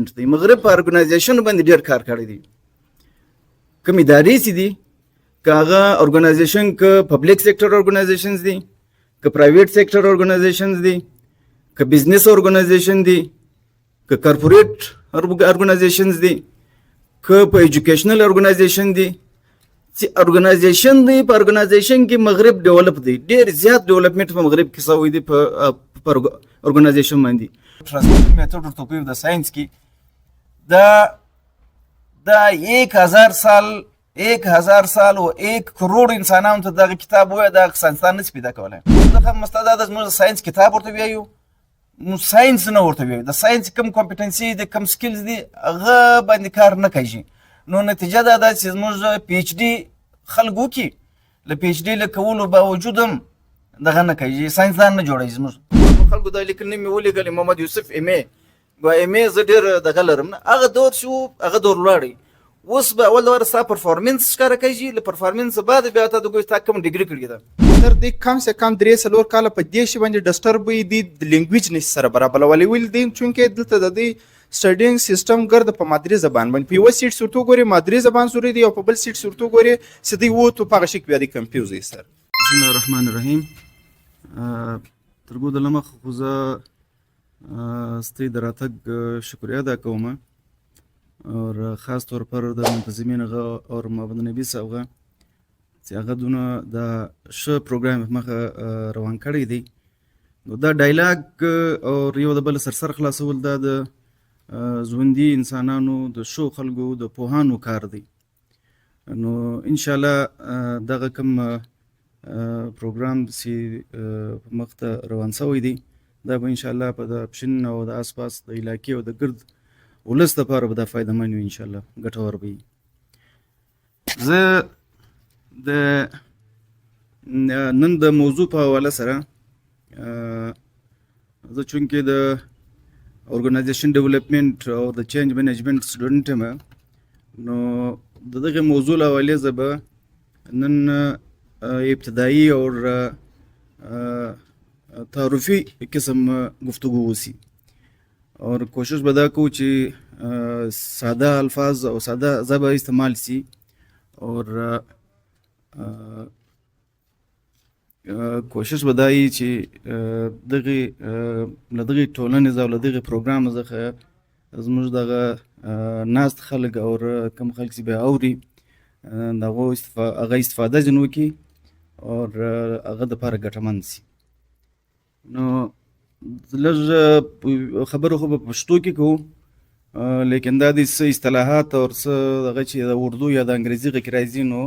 ډیولپمنٹ دی. مغرب په ارګنایزیشن باندې ډېر کار کړی دی. کوم ادارې چې دي که هغه ارګنایزیشن که پبلیک سیکټر ارګنایزیشنز دي که پرایویټ سیکټر ارګنایزیشنز دي که بزنس ارګنایزیشن دي که کارپوریټ ارګنایزیشنز دي که په ایجوکیشنل ارګنایزیشن دي چې ارګنایزیشن دی په ارګنایزیشن کې مغرب ډیولپ دی. ډېر زیات ډیولپمنٹ په مغرب کې شوی دی په ارګنایزیشن باندې. ټرانسپورټ میتھډ ورته کوي د ساينس کې دا 1000 سال او 1 کروڑ انسانانو ته دغه کتاب وایي دا ساينسدان نشي پیدا کولی. دغه مستعد زموږ ساينس کتاب ورته وایو نو ساينس نه ورته وایو. د ساينس کوم کمپټنسي دي کوم سکلز دي هغه باندې کار نه کوي. نو نتیجه دا ده چې زموږ پی ایچ ډي خلک وکړي له پی ایچ ډي له کولو باوجود هم دغه نه کوي ساينسدان نه جوړوي. زموږ خلکو دا لیکنې مې ولیکلې محمد یوسف ایم ای زه ډېر دغه لرم نه هغه دور شو هغه دور ولاړی. اوس به اول وار ستا پرفارمنس ښکاره کوي له پرفارمنس بعد بیا ته د ګوي تا کوم ډیګري کړې ده تر دې کم سے کم 3-4 کاله په دې شی باندې ډسټرب وي د لینګویج نه سره برابرولې ویل دي چونکې دلته د دې سټډینګ سیستم ګرد په مادری زبان باندې په یو سیټ سورتو ګوري مادری زبان سوري دی او په بل سیټ سورتو ګوري سدي وو تو په شک بیا دي کنفیوز دي سر. بسم الله الرحمن الرحیم. ترګو د لمخ خو زه ستې د راتګ شکریا ادا کوم اور خاص طور پر د منتظمین اور محمد نبی صاحب چې هغه دونه د ښه پروګرام مخه روان کړی دی. نو دا ډایلاګ او یو د بل سرسر خلاصول دا د ژوندي انسانانو د شو خلکو د پوهانو کار دی. نو ان شاء الله دغه کوم پروګرام چې مخته روان شوی دی دا به ان شاء الله په د پښین او د آس پاس د علاقې او د ګرد ولس لپاره به دا فایدهمن وي ان شاء الله ګټور وي. زه د نن د موضوع په حواله سره زه چونکې د ارګنایزیشن ډیولپمنٹ او د چینج مینجمنٹ سټوډنټ یم نو د دغه موضوع له حوالې زه به نن ابتدایي او تعارفي قسم گفتگو وسی اور کوشش به دا کوو چې ساده الفاظ او ساده ژبه استعمال سي اور کوشش به دا وي چې له دغې ټولنې او له دغې پروګرام څخه زموږ دغه ناست خلک او کوم خلک چې به اوري د هغه استفاده ځینې وکړي اور هغه دپاره ګټمن سي. نو لږ خبرو خو په پښتو کې کوو لیکن دا د څه اصطلاحات او څه دغه چې د اردو یا د انګریزي غږ کې راځي نو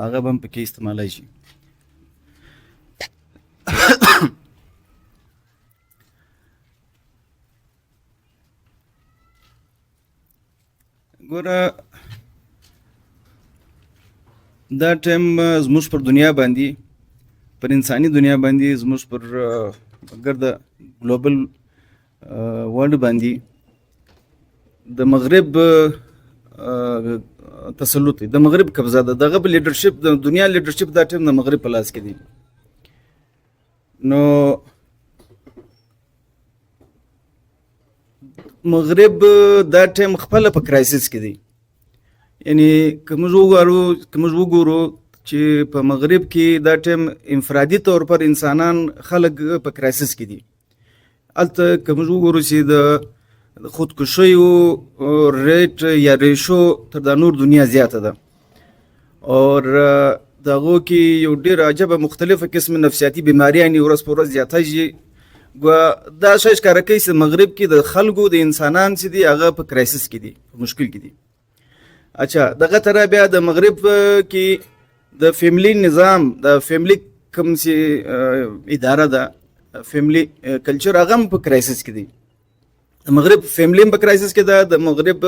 هغه به هم پکې استعمالی شي. ګوره دا ټایم زموږ پر دنیا باندې پر انساني دنیا باندې زموږ پر ګرده ګلوبل ورلډ باندې د مغرب تسلط د مغرب قبضه ده. دغه لیډرشپ د دنیا لیډرشپ دا ټایم د مغرب په لاس کې دی. نو مغرب دا ټایم خپل په کرایسس کې دی. یعنی که موږ وګورو چې په مغرب کې دا ټایم انفرادي طور پر انسانان خلک په کرایسس کې دي. هلته که موږ وګورو چې د خودکشیو ریټ یا ریشو تر دا نور دنیا زیاته ده اور د هغو کې یو ډېر عجبه مختلفه قسم نفسیاتي بیماریانې ورځ په ورځ زیاتېږي. دا شی ښکاره کوي چې مغرب کې د خلکو د انسانان چې دي هغه په کرایسس کې دي په مشکل کې دي. اچھا دغه طرح بیا د مغرب کې د فیملی نظام د فیملی کوم چې اداره ده فیملی کلچر هغه هم په کرایسس کې دی. د مغرب فیملی هم په کرایسس کې ده. د مغرب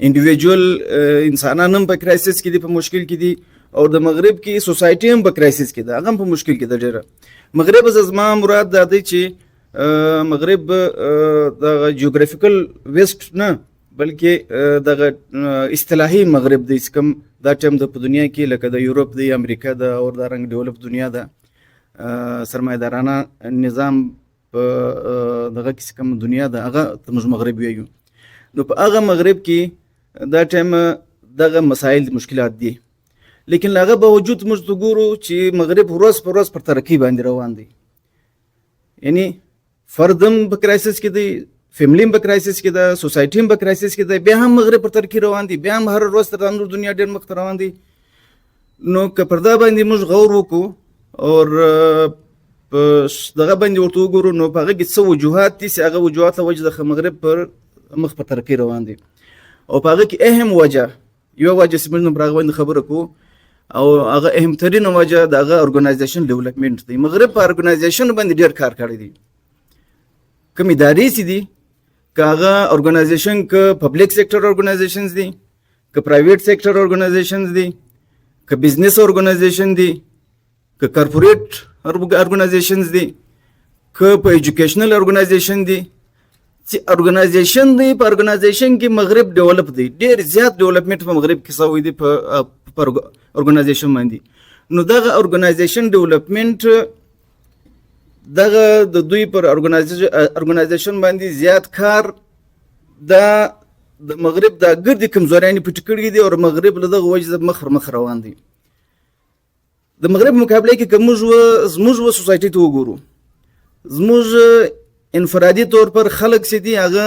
انډیویجول انسانان هم په کرایسس کې دي په مشکل کې دي او د مغرب کې سوسایټي هم په کرایسس کې ده هغه هم په مشکل کې ده ډېره. مغرب زما مراد دا دی چې مغرب د جیوګرافیکل ویسټ نه بلکې دغه اصطلاحي مغرب دی چې کوم دا ټایم د په دنیا کې لکه د یورپ دی امریکا ده او دا رنګ ډیولپ دنیا ده سرمایه‌دارانه نظام په دغه کې کوم دنیا ده هغه ته موږ مغرب ویو. نو په هغه مغرب کې دا ټایم دغه مسایل مشکلات دي، لیکن هغه باوجود موږ ته ګورو چې مغرب ورځ په ورځ پر ترقی باندې روان دی. یعنی فردم په کرایسس کې دی، فیملی په کرایسس کې ده، سوسایټي په کرایسس کې ده، بیا هم مغرب پر ترقی روان دي، بیا هم هر ورځ تر نور دنیا ډېر مخ ته روان دي. نو که پر دا باندې موږ غور وکړو او په دغه باندې ورته وګورو نو په هغه کې څه وجوهات دي چې هغه وجوهات له وجې د مغرب پر مخ په ترقی روان دي. او په هغه کې اهم وجه یو وجه چې موږ پر هغه باندې خبره کوو او هغه اهم ترین وجه د هغه ارګنایزیشن ډیولپمنټ دی. مغرب په ارګنایزیشن باندې ډېر کار کړی دی. کوم ادارې چې دي که هغه ارګنایزیشن که پبلیک سیکټر ارګنایزیشنز دي، که پرایویټ سیکټر ارګنایزیشنز دي، که بزنس ارګنایزیشن دي، که کارپوریټ ارګنایزیشنز دي، که په ایجوکیشنل ارګنایزیشن دي، چې ارګنایزیشن دی په ارګنایزیشن کې مغرب ډیولپ دی، ډېر زیات ډیولپمنټ په مغرب کې شوی دی په ارګنایزیشن باندې. نو دغه ارګنایزیشن ډیولپمنټ دغه د دوی پر ارګنایزیشن باندې زیات کار د مغرب د ګردې کمزوریانې پټې کړي دي او مغرب له دغه وجې مخ روان دی. د مغرب مقابله کې که زموږ سوسایټي ته وګورو، زموږ انفرادي طور پر خلک چې دي هغه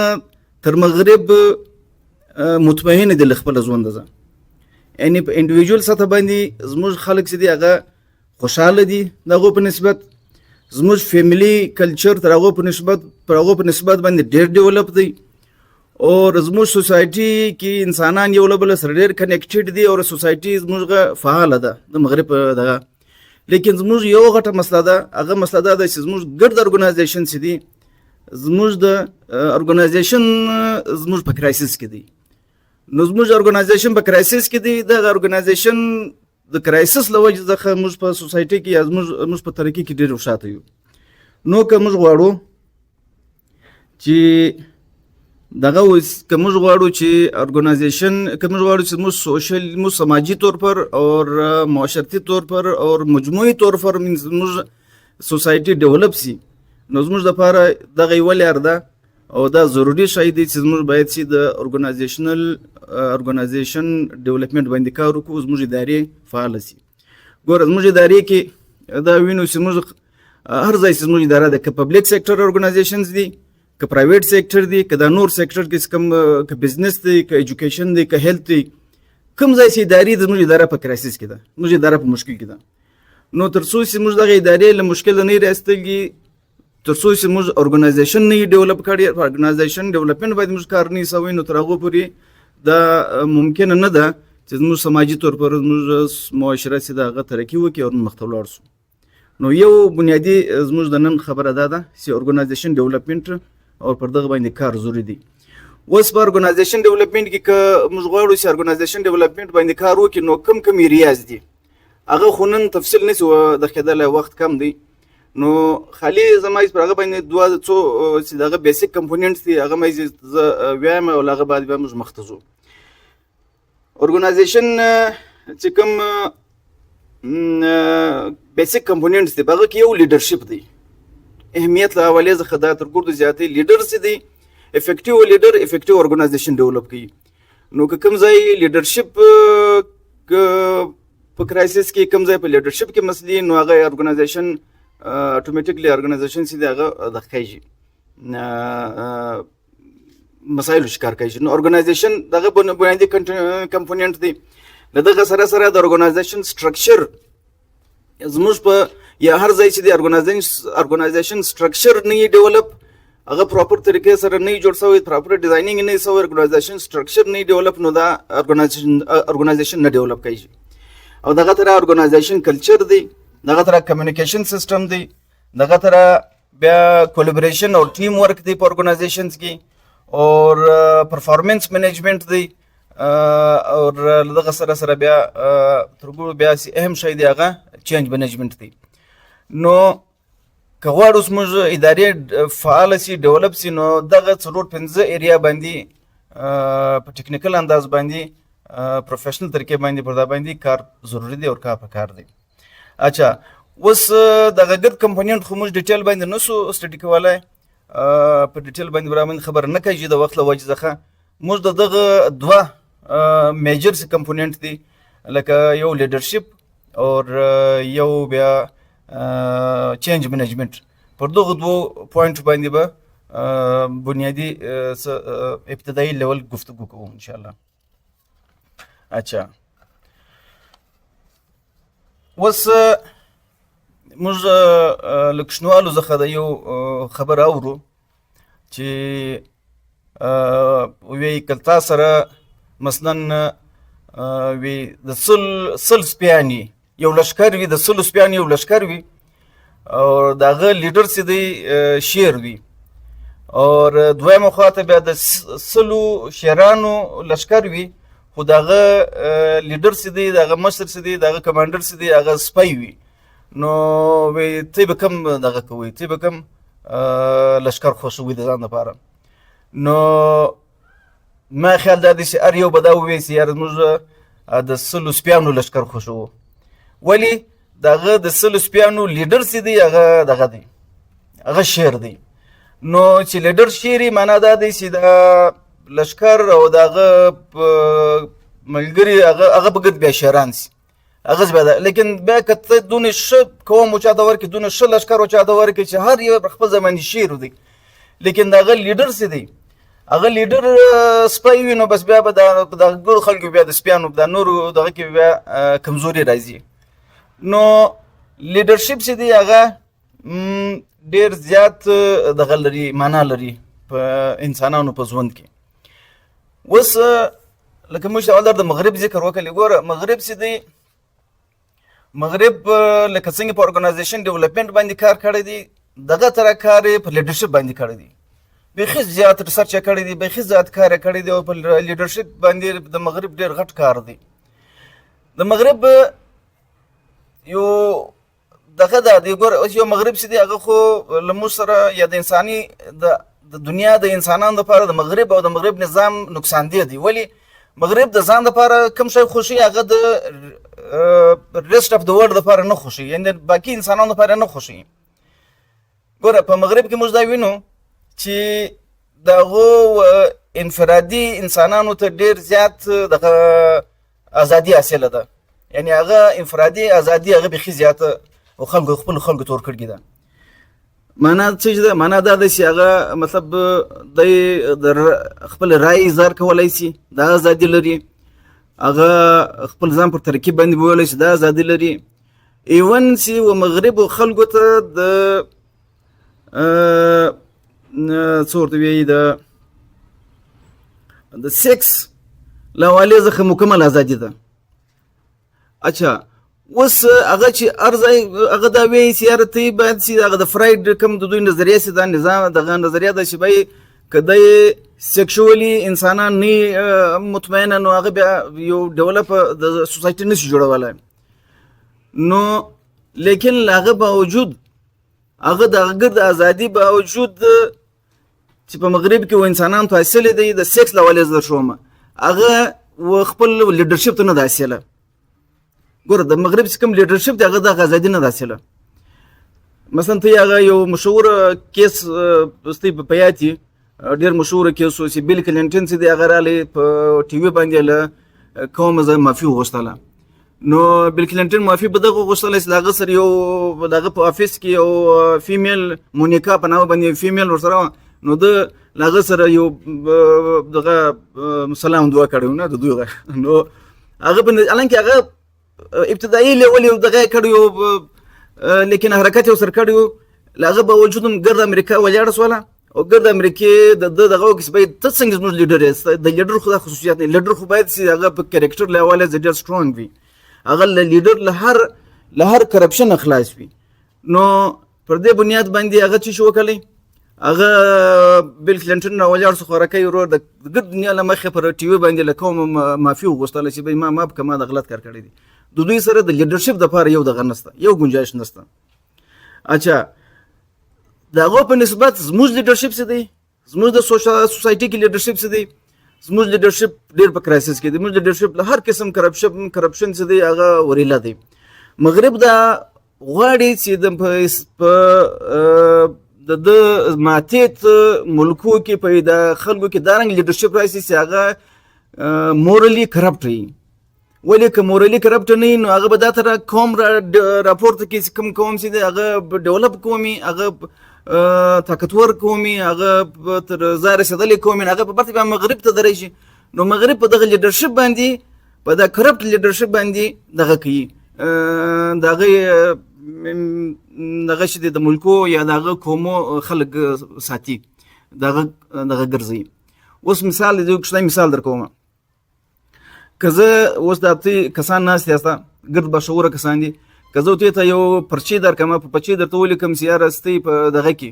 تر مغرب مطمئن دي له خپل ژوند ځه. یعنی په انډیویجوال سطح باندې زموږ خلک چې دي هغه خوشحاله دي د هغو په نسبت. زموږ فیملی کلچر تر هغو په نسبت باندې ډېر ډیولپ دی او زموږ سوسایټي کې انسانان یو له بل سره ډېر کنیکټډ دي او سوسایټي زموږ فعاله ده د مغرب دغه. لیکن زموږ یو غټه مسله ده، هغه مسله دا ده چې زموږ ګرد ارګنایزیشن چې دي زموږ د ارګنایزیشن زموږ په کرایسس کې دی. نو زموږ ارګنایزیشن په کرایسس کې دی، د ارګنایزیشن د کرایسس له وجې څخه موږ په سوسایټي کې یا موږ په ترقي کې ډېر وشاته یو. نو که موږ غواړو چې دغه که موږ غواړو چې ارګنایزیشن که موږ غواړو چې موږ سماجي طور پر او معاشرتي طور پر او مجموعي طور پر موږ سوسایټي ډیولپ سي، نو زموږ دپاره دغه یوه لار ده او دا ضروري شی دی چې زموږ باید چې د ارګنایزیشن ډیولپمنټ باندې کار وکړو، زموږ ادارې فعاله سي. ګوره زموږ ادارې کې دا وینو چې موږ هر ځای چې زموږ اداره ده، که پبلیک سیکټر ارګنایزیشنز دي، که پرایویټ سیکټر دی، که دا نور سیکټر کې کوم که بزنس دی، که ایجوکیشن دی، که هیلث دی، کوم ځای چې ادارې د زموږ اداره په کرایسس کې ده، زموږ اداره په مشکل کې ده. نو تر څو چې موږ دغه ادارې له مشکل نه راایستلي، تر څو چې موږ ارګنایزیشن نه ډیولپ کړی، په ارګنایزیشن ډیولپمنټ باندې موږ کار نه سوی، نو تر هغو پورې دا ممکنه نه ده چې زموږ سماجي طور پر زموږ معاشره چې د هغه ترقي وکړي او مخ ته ولاړ سو. نو یو بنیادي زموږ د نن خبره دا ده چې ارګنایزیشن ډیولپمنټ او پر دغه باندې کار ضروري دی. اوس په ارګنایزیشن ډیولپمنټ کې که موږ غواړو چې ارګنایزیشن ډیولپمنټ باندې کار وکړي نو کوم ایریاز دي هغه خو نن تفصیل نه شو د کېدلی، وخت کم دی. نو خالي زما پر هغه باندې دوه څو چې دغه بیسیک کمپوننټس دي هغه مې زه وایم او هغه بعد بیا موږ مخ ته ځو. ارګنایزیشن چې کوم بیسیک کمپوننټس دي هغه کې یو لیډرشپ دی. اهمیت له حوالې څخه دا تر ګردو زیاتې لیډر چې دی افیکټیو لیډر افیکټیو ارګنایزیشن ډیولپ کوي. نو که کوم ځای لیډرشپ په کرایسس کې کوم ځای په لیډرشپ کې مسلې نو هغه ارګنایزیشن اتوماتیکلی ارګنایزیشن چې هغه د خیږي مسایلو شکار کوي. نو ارګنایزیشن دغه بنیادي کمپوننټ دی. له دغه سره سره د ارګنایزیشن سټرکچر زموږ په یا هر ځای چې د ارګنایزیشن سټرکچر نه ډیولپ هغه پراپر طریقې سره نه جوړ شوی، پراپر ډیزاینینګ نه شوی، ارګنایزیشن سټرکچر نه ډیولپ، نو دا ارګنایزیشن نه ډیولپ کوي. او دغه تر ارګنایزیشن کلچر دی، دغه تر کمیونیکیشن سیستم دی، دغه تر بیا کولیبریشن او ټیم ورک دی په ارګنایزیشنز کې، او پرفارمنس مینجمنٹ دی، او دغه سره سره بیا ترګو بیا اهم شی دی هغه چینج مینجمنٹ دی. نو که غواړو زموږ ادارې فعاله سي ډیولپ سي نو دغه څلور پنځه ایریا باندې په ټیکنیکل انداز باندې پروفیشنل طریقې باندې پر دا باندې کار ضروري دی او کار پکار دی. اچھا اوس دغه ګرد کمپوننټ خو موږ ډیټیل باندې نسو سټډي کولای، په ډیټیل باندې برابر خبر نه کوي د وخت له وجې څخه. موږ دغه دوه میجر کمپوننټ دي، لکه یو لیډرشپ او یو بیا چینج منیجمنت. پر دغه دوه پوینټ باندې به بنیادی ابتدایي لیول گفتگو کوو ان شاء الله. اچھا اوس موږ لږ شنوالو څخه د یو خبر اورو چې وی کلتا سره مثلا وی د سل سپیانی یو لشکر وي، د سلو سپیانی یو لشکر وي او دغه لیډر چې دی شیر وي، او دویمه خواته بیا د سلو شیرانو لشکر وي، خو دغه لیډر چې دی، دغه مشر چې دی، دغه کمانډر چې دی هغه سپی وي. نو وی تی به کم دغه کوي، تی به کم لشکر خوښوي د ځان لپاره؟ نو ما خیال دا دی چې هر یو به دا ووایي چې یاره موږ د سلو سپیانو لشکر خوښوو. ولې دغه د سلو سپیانو لیډر چې دی هغه دغه دی، هغه شیر دی. نو چې لیډر شیري معنا دا دی چې دا لشکر او دغه ملګري هغه به ګرد بیا شیران سي، هغه بیا ده. لیکن بیا که ته دونه ښه قوم وچاته ورکړې، دونه ښه لشکر وچاته ورکړې چې هر یو پر خپل زماني شیر دی، لیکن دغه لیډر چې دی هغه لیډر سپی وي، نو بس بیا به د ګرو خلکو بیا د سپیانو د نورو دغه کې بیا کمزوري راځي. نو لیډرشپ چې دی هغه ډېر زیات دغه لري، معنا لري په انسانانو په ژوند کې. اوس لکه موږ اول د مغرب ذکر وکړلی، ګوره مغرب چې دی، مغرب لکه څنګه په ارګنایزیشن ډیولپمنټ باندې کار کړی دی، دغه طرح کار یې په لیډرشپ باندې کړی دی. بیخي زیات ریسرچ یې کړی دی، بیخي زیات کار یې کړی دی، او په لیډرشپ باندې د مغرب ډېر غټ کار دی. د مغرب یو دغه دا دی، ګوره اوس یو مغرب چې دی هغه خو له موږ سره یا د انساني د دنیا د انسانانو لپاره د مغرب او د مغرب نظام نقصان دی. ولې مغرب د ځان لپاره کوم شی خوښوي هغه د ریسټ اف د ورلډ لپاره نه خوښوي، یعنې باقي انسانانو لپاره نه خوښوي. ګوره په مغرب کې موږ دا وینو چې دغه انفرادي انسانانو ته ډېر زیات دغه ازادي حاصله ده، یعنې هغه انفرادي ازادي هغه بیخي زیاته او خلکو خپلو خلکو ته ورکړې ده. معنا څه ده؟ معنا دا ده چې هغه مطلب دی د خپل رای اظهار کولی شي، دا ازادي لري. هغه خپل ځان پر ترکیب باندې بولی شي، دا ازادي لري. ایون چې و مغربو خلکو ته د څه ورته وایي د سیکس له حوالې څخه مکمل ازادي ده. اچھا اوس هغه چې هر ځای هغه دا وایي چې یاره ته باید چې هغه د فرایډ کوم د دوی نظریه چې دا نظام دغه نظریه ده چې بای که دی سیکشولي انسانان نه مطمئنه، نو هغه بیا یو ډیولپ د سوسایټي نشي جوړولی. نو لیکن هغه باوجود هغه د هغه د ازادي باوجود چې په مغرب کې و انسانان ته حاصلې دی د سیکس له حوالې زه شوم، هغه و خپل لیډرشپ ته نه ده حاصله. ګوره د مغرب چې کوم لیډرشپ دی هغه دغه ازادي نه ده حاصله. مثلا ته هغه یو مشهوره کیس ستی په یاد یې، ډېر مشهوره کیس و چې بیل کلینټن چې دی هغه رالی په ټي وي باندې له کومه ځای معافي وغوښتله. نو بیل کلینټن معافي په دغه وغوښتله چې د هغه سره یو دغه په افیس کې یو فیمیل مونیکا په نامه باندې فیمیل ورسره، نو د هغه سره یو دغه سلام دعا کړی نه د دوی. نو هغه حالانکې هغه ابتدایي لیول یو دغه کړی و، لیکن حرکت یې ورسره کړی و. له هغه باوجود هم ګرد امریکا ولاړه شوله، او ګرد امریکې د دغه وکړي چې باید ته څنګه زموږ لیډر یې، د لیډر خو دا خصوصیات نه، لیډر خو باید چې هغه په کرکټر له حوالې ډېر سټرونګ وي، هغه لیډر له هر کرپشن خلاص وي. نو پر دې بنیاد باندې هغه څه شو وکړلی، هغه بیل کلینټن راولاړ شو، خوراکۍ ورور د ګرد دنیا له مخې پر ټي وي باندې له کومه معافي وغوښتله چې ما معاف کړه، ما د غلط کار کړی دی. د دوی سره د لیډرشپ دپاره یو دغه نشته، یو ګنجایش نشته. اچھا د هغو په نسبت زموږ لیډرشپ څه دی، زموږ د سوسایټي کې لیډرشپ څه دی، زموږ لیډرشپ ډېر په کرایسس کې دی. زموږ لیډرشپ له هر قسم کرپشن څه دی هغه وریله دی. مغرب دا غواړي چې د ماتیت ملکو کې په د خلکو کې دارنګ لیډرشپ راشي چې هغه مورلی کرپټ وي. ولې که مورلی کرپټ نه وي نو هغه به دا تر قوم راپورته کې کوم قوم چې دی هغه ډیولپ قومي، هغه طاقتور قومي، هغه تر ځای رسېدلی قومي، هغه په برته بیا مغرب ته درېږي. نو مغرب په دغه لیډرشپ باندې، په دا کرپټ لیډرشپ باندې دغه کوي، دغه چې د ملکو یا دغه قومو خلک ساتي، دغه ګرځي. اوس مثال دی، یو کوچنی مثال در کوم. که زه اوس دا کسان ناست یاسته ګرد باشعوره کسان دي، که زه ته یو پرچې درکړم، په پرچې درته ولیکم چې یاره ستۍ په دغه کې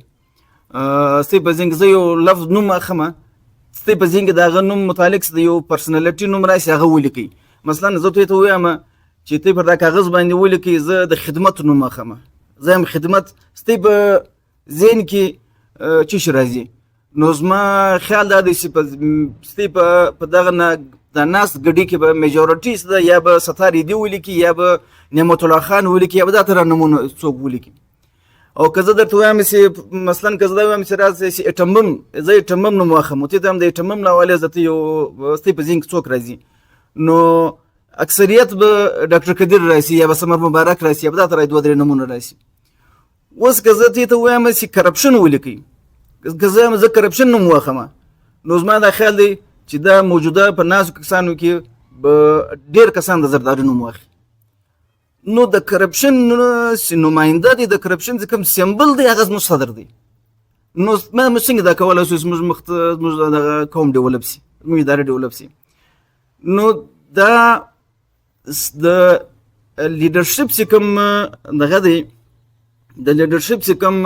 ستۍ په ځین کې زه یو لفظ نوم اخلمه، ستۍ په ځین کې د هغه نوم متعلق د یو پرسنالټي نوم راشي هغه ولیکئ. مثلا زه ته ووایم چې ته پر دا کاغذ باندې ولیکئ زه د خدمت نوم اخلمه، زه یم خدمت، ستۍ په ذهن کې څه شی راځي؟ نو زما خیال دا دی چې ستۍ په دغه د ناس ګډي کې به میجورټي ده، یا به ستار دی ولیکي، یا به نعمت الله خان ولیکي، یا به دا تر نمونه څوک ولیکي. او که زه درته وایم چې مثلا که زه دا وایم چې راځي چې اټمبم، زه اټمبم نوم واخلم، ته هم د اټمبم له حوالې زه ته یو ستۍ په ذهن کې څوک راځي؟ نو اکثریت به ډاکټر قدیر راشي، یا به سمر مبارک راشي، یا به دا تر دوه درې نمونه راشي. اوس که زه ته وایم چې کرپشن ولیکي، که زه کرپشن نوم واخلم، نو زما دا خیال دی چې دا موجوده په ناسو کسانو کې به ډېر کسان د زرداري نوم واخلي. نو د کرپشن نماینده دی، د کرپشن چې کوم سمبل دی هغه زموږ صدر دی. نو موږ څنګه دا کولی شو زموږ دغه قوم ډیولپ شي، زموږ اداره ډیولپ شي؟ نو دا د لیډرشپ چې کوم دغه دی، د لیډرشپ چې کوم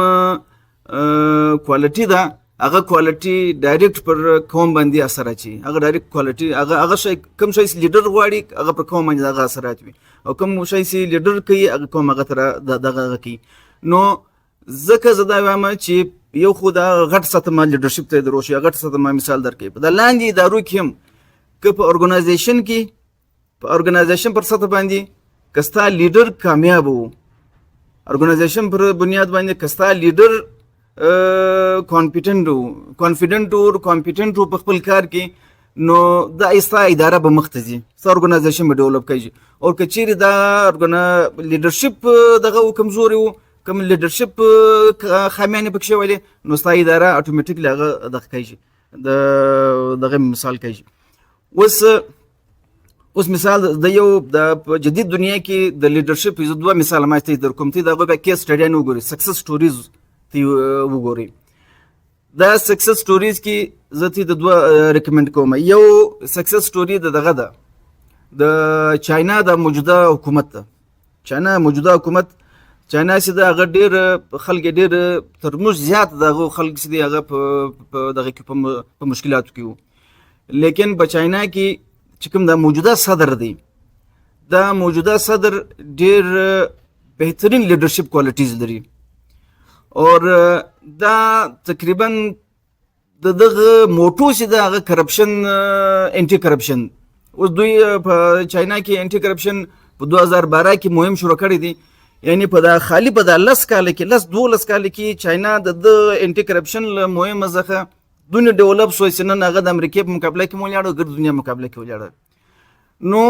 کوالټي ده، هغه کوالټي ډایرکټ پر قوم باندې اثر اچي. هغه ډایرکټ کوالټي هغه شی کوم شی لیډر غواړي هغه پر قوم باندې هغه اثرات وي، او کوم شی چې لیډر کوي هغه قوم هغه تر دغه کوي. نو ځکه زه دا وایم چې یو خو دا غټ سطحه لیډرشپ ته دروشي، غټ سطحه مثال درکوي. په د لاندې ادارو کې هم که په ارګنایزیشن کې، په ارګنایزیشن پر سطح باندې که ستا لیډر کامیاب وو، ارګنایزیشن پر بنیاد باندې که ستا لیډر کانفیډنټ وو په خپل کار کې، نو دا ستا اداره به مخته ځي، ستا ارګنایزیشن به ډیولپ کیږي. او که چیرې دا لیډرشپ دغه کمزوري وو، کوم لیډرشپ خامیانې پکې شوی دی، نو ستا اداره اټومیټیکلی هغه دغه کیږي، دغه مثال کیږي. اوس مثال د یو د جدید دنیا کې د لیډرشپ زه دوه مثال ما ته در کوم، ته دغه به کیس سټډي نه وګورئ، سکسس سټوریز ته وګورئ. دا سکسس سټوریز کې زه ته د دوه ریکمند کوم. یو سکسس سټوري دغه ده، د چاینا د موجوده حکومت ده. چاینا موجوده حکومت، چاینا چې د هغه ډېر خلک ډېر تر موږ زیات دغه خلک چې دی هغه په دغه کې په مشکلاتو کې وو. لیکن په چاینا کې چې کوم دا موجوده صدر دی، دا موجوده صدر ډېر بهترین لیډرشپ کوالټیز لري، اور دا تقریبا دغه موټو چې دا هغه کرپشن، انټي کرپشن. اوس دوی په چاینا کې انټي کرپشن په 2012 کې مهم شروع کړی دی. یعنی په دا خالی په دا 10 کال کې 12 کال کې چاینا د انټي کرپشن له مهمه ځخه دونه ډیولپ شوی چې نن هغه د امریکا په مقابله کې ولاړ، ګرد دنیا مقابله کې ولاړ. نو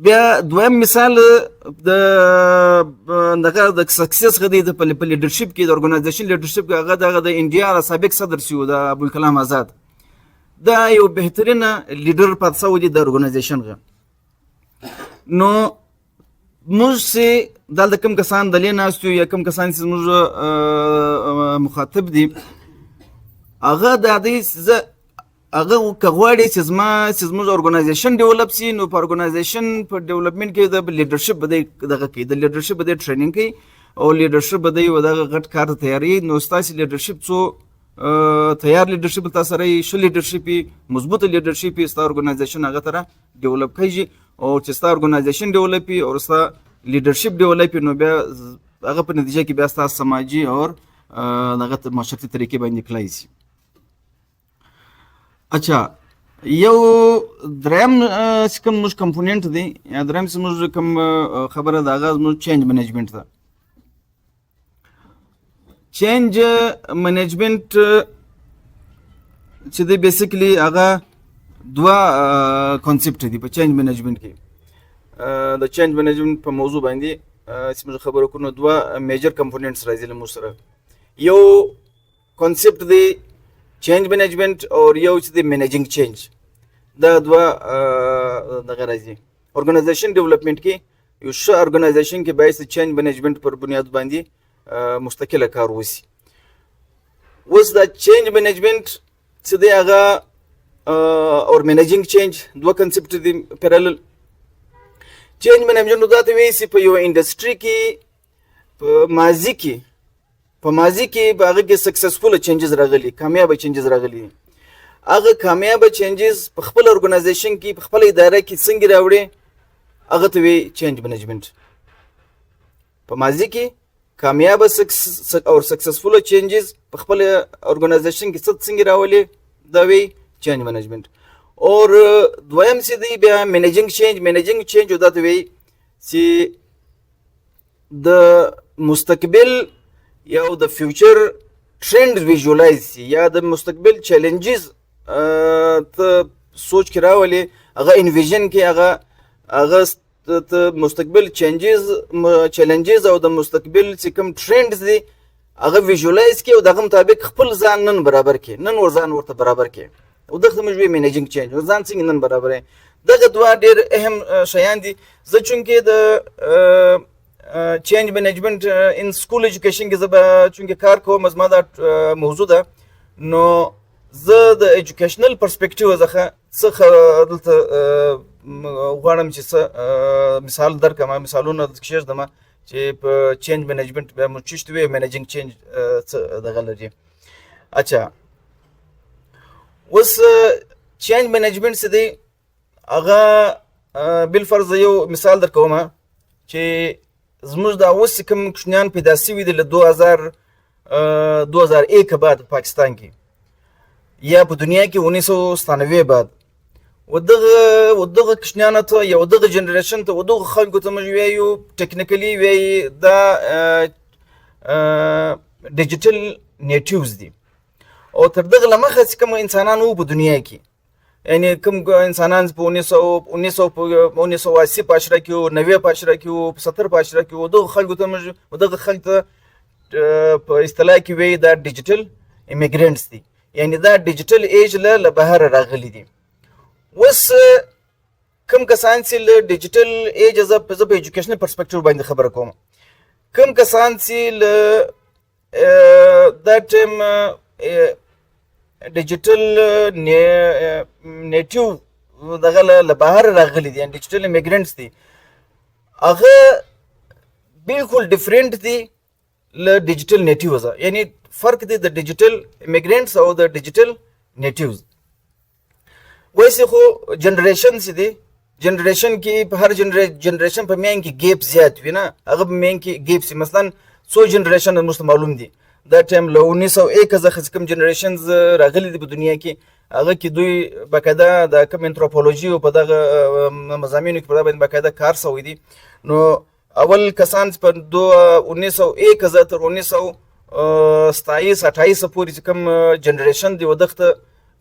بیا دویم مثال دغه د سکسس غدي د لیډرشپ کې، د ارګنایزیشن لیډرشپ کې هغه د انډیا سابق صدر شو د ابوالکلام آزاد. دا یو بهترینه لیډر پاتې شوی دی د ارګنایزیشن غو. نو موږ چې دلته کوم کسان دلې ناست یو، یا کوم کسان چې موږ مخاطب دي، هغه د دې هغه کغواړي چې زموږ ارګنایزیشن ډیولپ شي، نو په ارګنایزیشن په ډیولپمنټ کې د لیډرشپ بده دغه کې د لیډرشپ بده ټریننګ کوي، او لیډرشپ بده یو دغه غټ کار تیاری. نو ستاسو لیډرشپ څو تیار لیډرشپ تاسو سره شو لیډرشپ مضبوط لیډرشپ ستاسو ارګنایزیشن هغه تر ډیولپ کیږي، او چې ستاسو ارګنایزیشن ډیولپ او ستاسو لیډرشپ ډیولپ، نو بیا هغه په نتیجه کې بیا ستاسو سماجی او دغه معاشرتي طریقې باندې کلای شي. اچھا یو دریم چې کوم موږ کمپوننټ دی یا دریم چې موږ کوم خبره د هغه زموږ چینج منیجمنټ ده. چینج منیجمنټ چې دی بیسیکلی هغه دوه کانسپټ دي په چینج منیجمنټ کې. د چینج منیجمنټ په موضوع باندې چې موږ خبرې کوو نو دوه میجر کمپوننټس راځي له موږ سره. یو کانسپټ دی چینج منیجمنٹ اور یو چې دی منیجنګ چینج. دا دوه دغه راځي ارګنایزیشن ډیولپمنٹ کې یو ښه ارګنایزیشن کې باید چینج منیجمنٹ پر بنیاد باندې مستقله کار وسی. اوس دا چینج منیجمنٹ چې دی هغه اور منیجنګ چینج دوه کنسپټ دي پیرالل. چینج منیجمنٹ دا ته وایي چې په یو انډستری کې په ماضي کې په هغه کې سکسسفول چینجز راغلي، کامیابه چینجز راغلي. هغه کامیابه چینجز په خپل ارګنایزیشن کې په خپل اداره کې څنګه راوړي هغه ته وایي چینج منیجمنٹ. په ماضي کې کامیابه او سکسسفول چینجز په خپل ارګنایزیشن کې څنګه راولي دا وایي چینج منیجمنٹ. اور دویم چې دی بیا منیجنګ چینج دا ته وایي چې د مستقبل یا د فیوچر ټرند ویژوالایز یا د مستقبل چیلنجز ته سوچ کې راولي، هغه انویژن کې هغه مستقبل چیلنجز او د مستقبل چې کوم ټرندز دي هغه ویژوالایز کې او دغه مطابق خپل ځان نن برابر کې، نن ورځان ورته برابر کې. او دغه موږ وی منیجنګ چینج ځان څنګه نن برابر. دغه دوه ډېر اهم شیان دي. زه چونکې د چینج منیجمنٹ ان سکول ایجوکیشن کې زه چونکې کار کوم، زما دا موضوع ده، نو زه د ایجوکیشنل پرسپیکټیو څخه دلته غواړم چې څه مثال درکړم، مثالونه کښېږدم چې په چینج منیجمنٹ بیا موږ چې وی منیجنګ چینج څه دغه لري. اچھا اوس چینج منیجمنٹ څه دی هغه بالفرض یو مثال درکوم چې زموږ دا اوس کوم کوچنیان پیدا شوي دي له 2001 بعد په پاکستان کې یا په دنیا کې 1997 بعد و دغه کوچنیانو ته یا دغه جنریشن ته و دغه خلکو ته موږ وایو ټیکنیکلی وایي دا ډیجیټل نیټیوز دي. او تر دغه له مخه چې کوم انسانان وو په دنیا کې، یعنی کوم انسانان په 1980 په اشره کې وو، 90 په اشره کې وو، 70 په اشره کې وو، دغه خلکو ته په اصطلاح کې وایي دا ډیجیټل ایمیګرنټس دي، یعنی دا ډیجیټل ایج له بهر راغلي دي. اوس کوم کسان چې له ډیجیټل ایج زه په ایجوکیشنل پرسپیکټیو باندې خبره کوم، کوم کسان چې له دا ټایم ډیجیټل نیټیو دغه له بهر راغلي دي، یعنی ډیجیټل ایمیګرنټس دي، هغه بالکل ډیفرنٹ دي له ډیجیټل نیټیوز. یعنی فرق دی د ډیجیټل ایمیګرنټس او د ډیجیټل نیټیوز. ویسې خو جنریشن چې دی، جنریشن کې په هر جنریشن په میان کې ګیپ زیات وي نه، هغه په میان کې ګیپ سي. مثلا څو جنریشن موږ معلوم دي دا ټایم له 1901 څخه کوم جنریشنز راغلي دي په دنیا کې، هغه کې دوی باقاعده د کوم انتروپولوژي او په دغه مضامینو کې په دغه باندې باقاعده کار شوی دي. نو اول کسان په 1901 تر 1927-28 پورې کوم جنریشن دی ودغه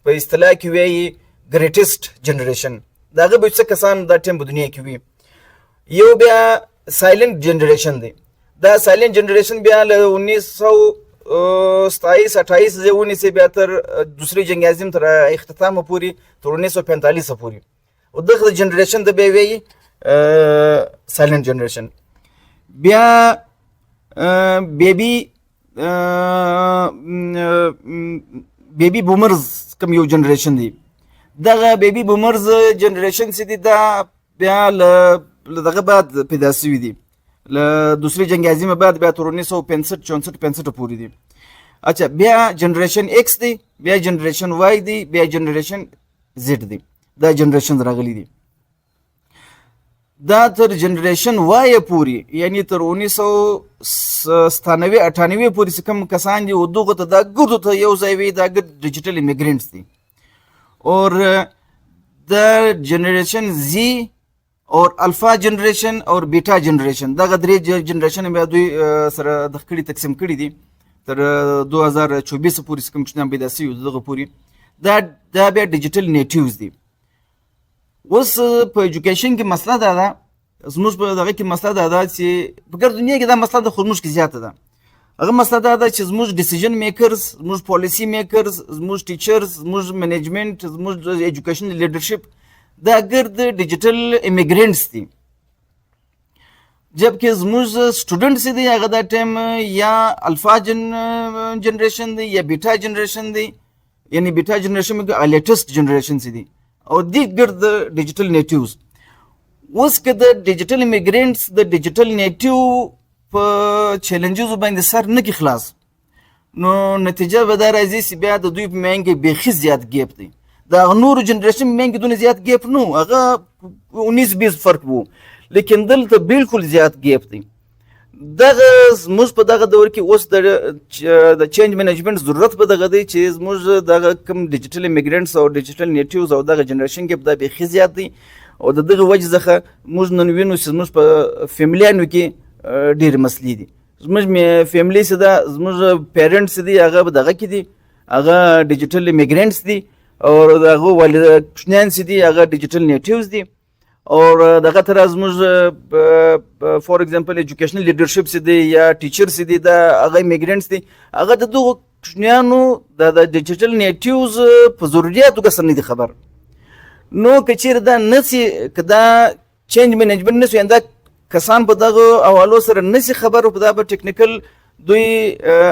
په اصطلاح کې وایي ګریټیسټ جنریشن، دغه به څه کسان دا ټایم په دنیا کې وي. یو بیا سایلنٹ جنریشن دی. دا سایلنٹ جنریشن بیا له 1927-28 ونیسي بیا تر دوسری جنگ عظیم تر اختتام پورې تر 1945 پورې، او دغه جنریشن د بیا وایي سایلنٹ جنریشن. بیا بیبی بومرز کوم یو جنریشن دی. دغه بیبی بومرز جنریشن چې دی دا بیا دغه بعد پیدا شوي دي، له دوسری جنگ عظیم بعد بیا تر 1965 پورې دي. اچھا بیا جنریشن ایکس دی، بیا جنریشن وائی دی، بیا جنریشن زیډ دی. دا جنریشن راغلي دي. دا تر جنریشن وائی پورې یعنی تر 1997-98 پورې کوم کسان دي دغه ته دا ګردو ته یو ځای وي دا ډیجیټل ایمیګرنټس دي. اور د جنریشن زی اور الفا جنریشن اور بیټا جنریشن دغه درې جنریشن بیا دوی سره د کړي تقسیم کړي دي تر 2024 پورې کوم چې نام پیدا شوي دغه پورې دا بیا ډیجیټل نیټیوز دي. اوس په ایجوکیشن کې مسله دا ده، زموږ په دغه کې مسله دا ده چې په ګرد دنیا کې دا مسله د خو زموږ کې زیاته ده. هغه مسله دا ده چې زموږ ډیسیژن میکرز، زموږ پالیسی میکرز، زموږ ټیچرز، زموږ منیجمنت، زموږ ایجوکیشن لیډرشپ دا ګرد ډیجیټل ایمیګرینټس دي، جبکې زموږ سټوډنټس دي هغه دا ټایم یا الفا جنریشن دی یا بیټا جنریشن دی، یعنی بیټا جنریشن کې لیټسټ جنریشن دي او دی ګرد ډیجیټل نیټیوز. اوس که د ډیجیټل ایمیګرینټس د ډیجیټل نیټیو په چیلنجز باندې سر نه کې خلاص، نو نتیجه به دا راځي چې بیا د دوی په میان کې بیخي زیات ګیپ دی. د نورو جنریشن په میان کې دونه زیات ګیپ نه و، هغه 19-20 فرق و، لیکن دلته بالکل زیات ګیپ دی. دغه زموږ په دغه دور کې اوس د چینج مینجمنټ ضرورت په دغه دی چې زموږ دغه کوم ډیجیټل ایمیګرینټس او ډیجیټل نیټیوز او دغه جنریشن ګیپ دا بیخي زیات دی. او د دغه وجې څخه موږ نن وینو چې زموږ په فیملیانو کې ډېرې مسلې دي. زموږ فیملی چې ده، زموږ پیرنټس دي هغه په دغه کې دي، هغه ډیجیټل ایمیګرینټس دي، او د هغه کوچنیان چې دي هغه ډیجیټل نیټیوز دي. او دغه تر زموږ فور ایگزامپل ایجوکیشنل لیډرشپ چې دی یا ټیچر چې دی دا هغه ایمیګرینټس دي، هغه د دغو کوچنیانو د ډیجیټل نیټیوز په ضرورتو کې سم نه دي خبر. نو که چیرې دا نسی، که دا چینج مینجمنټ نسی، دا کسان په دغه حوالو سره نسی خبر او په دغه ټیکنیکل دوی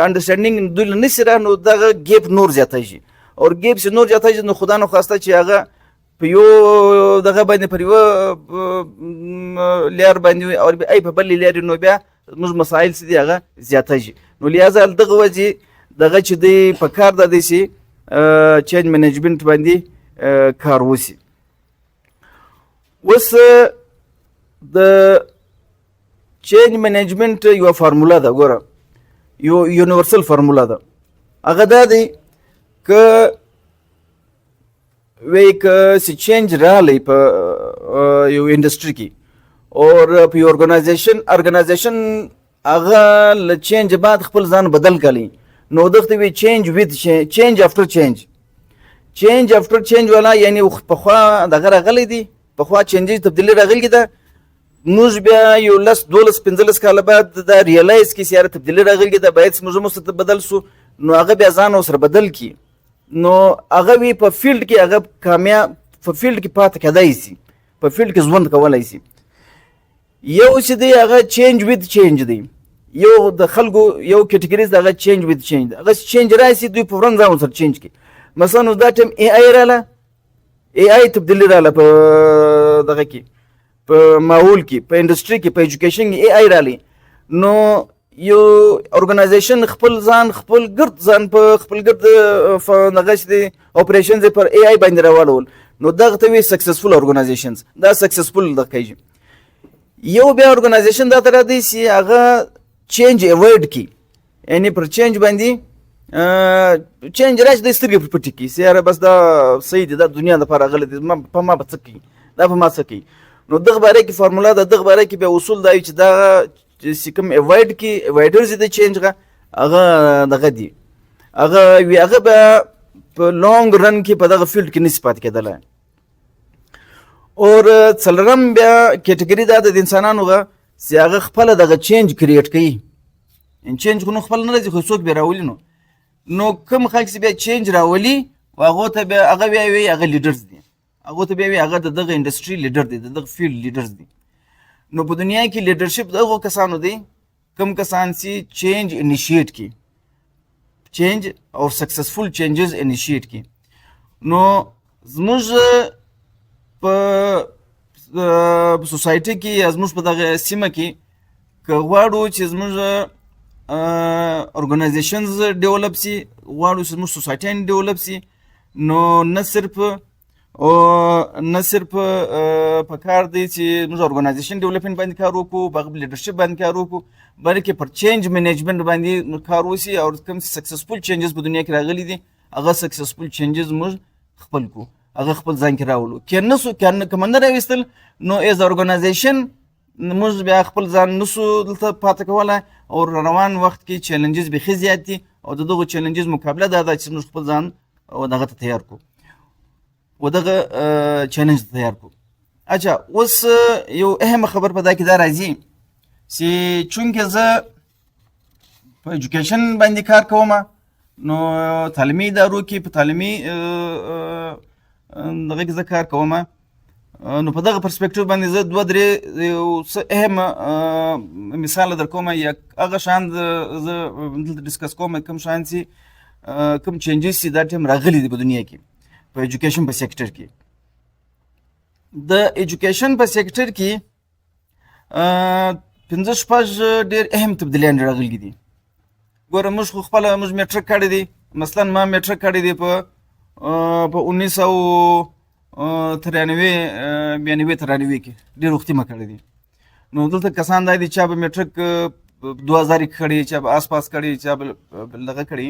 انډرسټینډینګ دوی له نسی را، نو دغه ګیپ نور زیاتېږي. او ګیپ چې نور زیاتېږي نو خدا نو خواسته چې هغه په یو دغه باندې پر یوه لار باندې او ای په بل لار نو بیا موږ مسایل چې دي هغه زیاتېږي. نو لہذا دغه وجې دغه چې دی په کار د دی چې چینج مینجمنټ باندې کار وشي. اوس د چینج مینجمنټ یوه فارموله ده، ګوره یو یونیورسل فارموله ده. هغه دا دی که وی که چې چینج رالی په یو انډسټري کې او په یو ارګنایزیشن هغه له چینج بعد خپل ځان بدل کړي، نو دغه وی چینج ویت چینج افټر چینج افټر چینج والا، یعنی پخوا دغه راغلی دی، پخوا چینجز تبدیلي راغلی ده، موږ بیا یو 10-12-15 کاله بعد دا ریالایز کړي چې یاره تبدیلي راغلی ده، باید موږ هم بدل سو. نو هغه بیا ځان ورسره بدل کړي، نو هغه وی په فیلډ کې هغه کامیاب په فیلډ کې پاتې کېدای شي، په فیلډ کې ژوند کولی شي. یو چې دی هغه چینج ویت چینج دی، یو د خلکو یو کټګریز هغه چینج ویت چینج، هغه چینج راشي دوی په ورن ځان سره چینج کړي. مثلا دا ټایم ای آی راله، ای آی تبدیلي راله په دغه کې په ماحول کې، په انډسټري کې، په ایجوکیشن کې ای آی رالی. نو یو ارګنایزیشن خپل ځان خپل ګرد ځان په خپل ګرد دغه چې دی اپریشنز پر ای آی باندې راوړول، نو دغه ته وی سکسسفل ارګنایزیشنز، دا سکسسفل دغه کېږي. یو بیا ارګنایزیشن دا تر دی چې هغه چینج اوایډ کړي، یعنی پر چینج باندې چینج راشي د سترګې پر پټي کړي چې یاره بس دا صحیح دی، دا دنیا دپاره غلی دی، په ما به څه کوي، دا په ما څه کوي. نو دغه باره کې فارموله ده، دغه باره کې بیا اصول دا وي چې دا چې کوم اوایډ کړي، اوایډرز د چینج هغه دغه دي، هغه به په لانګ رن کې په دغه فیلډ کې نشي پاتې کېدلی. اور څلورم بیا کټګري دا د انسانانو چې هغه خپله دغه چینج کریټ کوي. چینج خو نو خپل نه راځي، خو څوک بیا راولي. نو کوم خلک چې بیا چینج راولي هغو ته بیا هغه بیا وایي هغه لیډرز دي، هغو ته بیا وایي هغه د دغه انډسټري لیډر دی، د دغه فیلډ لیډرز دي. نو په دنیا کې لیډرشپ دغه کسانو دی، کوم کسان چې چینج انیشیټ کړي، چینج او سکسسفل چینجز انیشیټ کړي. نو زموږ په سوسایټي کې یا زموږ په دغه سیمه کې که غواړو چې زموږ ارګنایزیشنز ډیولپ سي، غواړو چې زموږ سوسایټیان ډیولپ سي، نو نه صرف په کار دی چې موږ ارګنایزیشن ډیولپمنټ باندې کار وکړو، په هغه لیډرشپ باندې کار وکړو، بلکې پر چینج مینجمنټ باندې کار وشي او کوم سکسسفل چینجز په دنیا کې راغلي دي هغه سکسسفل چینجز موږ خپل کړو. هغه خپل ځان کې راولو که نه راویستل نو ایز ارګنایزیشن موږ بیا خپل ځان نسو دلته پاتې کولی او روان وخت کې چیلنجز بیخي زیات دي او د دغو چیلنجز مقابله دا ده چې موږ خپل ځان دغه ته تیار کړو و دغه چیلنج ته تیار کړو. اچھا اوس یو اهم خبر په دا کې دا راځي چې چونکې زه په ایجوکیشن باندې کار کوم نو تعلیمي ادارو کې په تعلیمي دغه کې زه کار کوم نو په دغه پرسپیکټیو باندې زه دوه درې یو څه اهم مثال در کوم یا هغه شان زه دلته ډسکس کوم کوم شان چې کوم چینجز چې دا ټایم راغلي دي په دنیا کې په ایجوکیشن په سیکټر کې. د ایجوکیشن په سیکټر کې 15 ډېر اهم تبدیلیان راغلي دي. ګوره موږ خو خپله موږ میټرک کړی دی، مثلا ما میټرک کړی دی په 1993 کې ډېر وختي ما کړی دی. نو دلته کسان دا دي چا به میټرک 2000 کې کړی، چا به آس پاس کړی، چا به دغه کړی.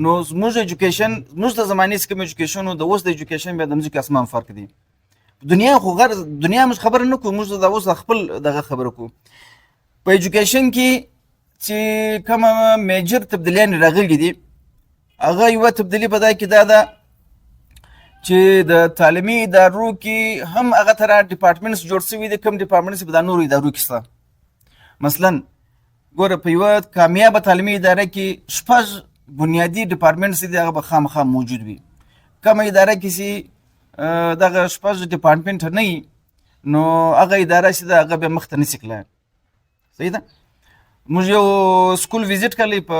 نو زموږ ایجوکیشن زموږ د زمانې څخه کوم ایجوکیشن او د اوس د ایجوکیشن بیا د ځمکې اسمان فرق دی. دنیا خو دنیا موږ خبره نه کوو، موږ د اوس خپل دغه خبره کوو. په ایجوکیشن کې چې کومه میجر تبدیلیان راغلي دي هغه یوه تبدیلي په دا کې دا ده چې د تعلیمي ادارو کې هم هغه طرح ډپارټمنټس جوړ شوي دي، کوم ډپارټمنټس په دا نورو ادارو کې شته. مثلا ګوره په یوه کامیابه تعلیمي اداره کې 6 بنیادي ډپارټمنټس دي، هغه به خامخا موجود وي. کومه اداره کې چې دغه 6 ډپارټمنټ نه وي نو هغه اداره چې ده هغه بیا مخ ته نشي تللی. صحیح ده. موږ یو سکول ویزیټ کړی په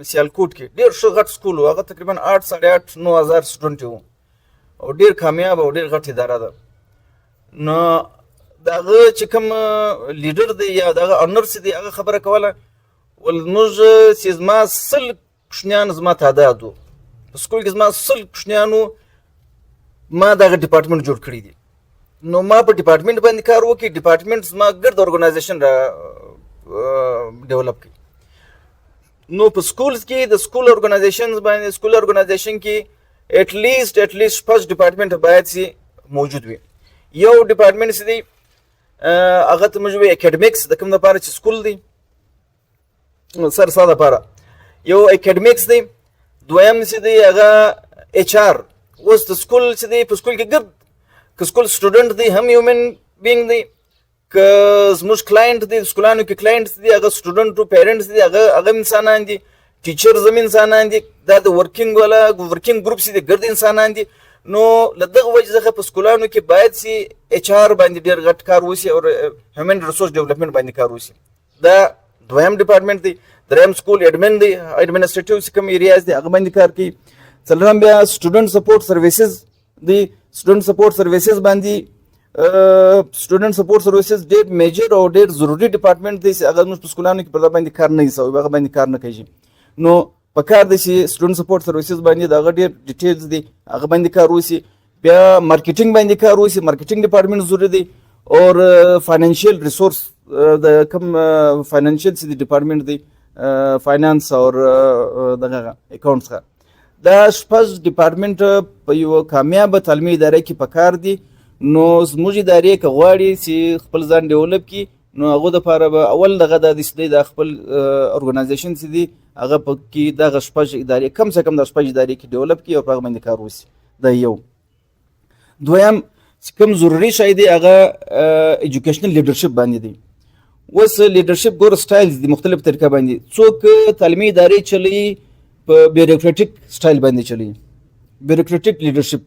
سیالکوټ کې، ډېر ښه غټ سکول و، هغه تقریبا 8,900 سټوډنټ وو او ډېر کامیاب او ډېر غټ اداره ده. نو د هغه چې کوم لیډر دی یا د هغه اونر چې دی هغه خبره کوله ول موږ چې زما 100 کوشنیان زما تعداد و په سکول کې، زما 100 کوشنیانو ما دغه ډپارټمنټ جوړ کړی دی. نو ما په ډپارټمنټ باندې کار وکړي، ډپارټمنټ زما ګرد ارګنایزیشن را ډیولپ کړي. نو په سکولز کې د سکول ارګنایزیشنز باندې سکول ارګنایزیشن کې ایٹ لیست 5 ډپارټمنټ باید سي موجود وي. یو ډپارټمنټ چې دی هغه ته موږ وایو اکیډمیکس، د کوم لپاره چې سکول دی سر ساده لپاره یو اکیډمیکس دی. دویم چې دی هغه ایچ آر. اوس د سکول چې دی په سکول کې ګرد که سکول سټوډنټ دی هم هیومن بینګ دی، که زموږ کلاینټ دی سکولانو کې کلاینټس دی هغه سټوډنټ او پیرنټس دی هغه انسانان دي، ټیچرز هم انسانان دي، دا د ورکینګ ګروپس دي ګرد انسانان دي. نو له دغه وجې څخه په سکولانو کې باید چې ایچ آر باندې ډېر غټ کار وشي او هیومن ریسورس ډیولپمنټ باندې کار وشي. دا دویم ډپارټمنټ دی. دریم سکول ایډمن دی، ایډمنسټریټیو چې کوم ایریاز دی هغه باندې کار کوي. څلورم بیا سټوډنټ سپورټ سرویسز دی. سټوډنټ سپورټ سرویسز باندې سټوډنټ سپورټ سرویسز ډېر میجر او ډېر ضروري ډپارټمنټ دی چې هغه موږ په سکولانو کې پر دا باندې کار نه کوي، هغه باندې کار نه کوي. نو په کار دی چې سټوډنټ سپورټ سرویسز باندې د هغه ډېر ډیټیلز دي هغه باندې کار وشي. بیا مارکیټینګ باندې کار وشي، مارکیټینګ ډپارټمنټ ضروري دی. او فاینانشیل ریسورس د کوم فاینانشیل چې دی ډپارټمنټ دی فاینانس او دغه اکاونټس ښه. دا 5 ډپارټمنټ په یو کامیابه تعلیمي اداره کې په کار دي. نو زموږ ادارې که غواړي چې خپل ځان ډیولپ کړي نو هغو دپاره به اول دغه دا دی د خپل ارګنایزیشن چې دی هغه په کې دغه 5 ادارې کم څه کم د 5 ادارې کې ډیولپ کړي او په هغه باندې کار وشي. دا یو. دویم چې کوم ضروري شی دی هغه ایجوکیشنل لیډرشپ باندې دی. اوس لیډرشپ ګوره سټایلز دي مختلف طریقه باندې. څوک تعلیمي ادارې چلوي په بیوروکراټیک سټایل باندې چلوي، بیوروکراټیک لیډرشپ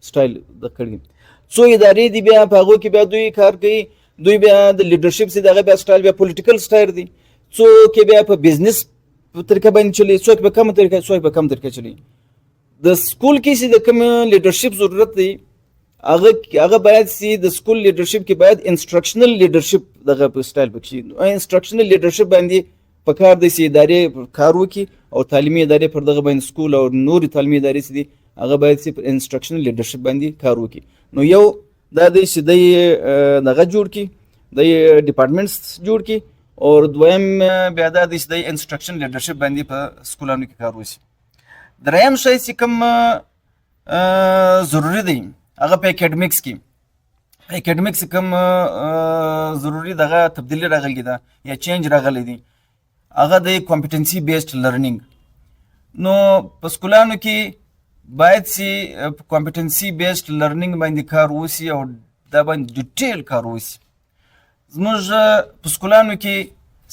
سټایل د کړي. څو ادارې دي بیا په هغو کې بیا دوی کار کوي، دوی بیا د لیډرشپ چې دغه بیا سټایل بیا پولیټیکل سټایل دی. څوک بیا په بزنس طریقه باندې چلوي، څوک په کومه طریقه، څوک په کومه طریقه چلوي. د سکول کې چې د کوم لیډرشپ ضرورت دی هغه باید چې د سکول لیډرشپ کې باید انسټرکشنل لیډرشپ دغه په سټایل پکې انسټرکشنل لیډرشپ باندې په کار دی چې ادارې کار وکړي او تعلیمي ادارې پر دغه باندې سکول او نورې تعلیمي ادارې چې دي هغه باید چې پر انسټرکشنل لیډرشپ باندې کار وکړي. نو یو دا دی چې دی دغه جوړ کړي، دی ډپارټمنټس جوړ کړي، او دویم بیا دا دی چې دی انسټرکشن لیډرشپ باندې په سکولانو کې کار وشي. دریم شی چې کوم ضروری دی هغه په اکیډمیکس کې اکیډمیکس کوم ضروری دغه تبدیلی راغلی ده یا چینج راغلی دی هغه د کمپیټنسي بیسډ لرنینګ. نو په سکولانو کې باید چې کمپیټنسي بیسډ لرنینګ باندې کار وشي او دا باندې ډیټیل کار وشي. زموږ په سکولانو کې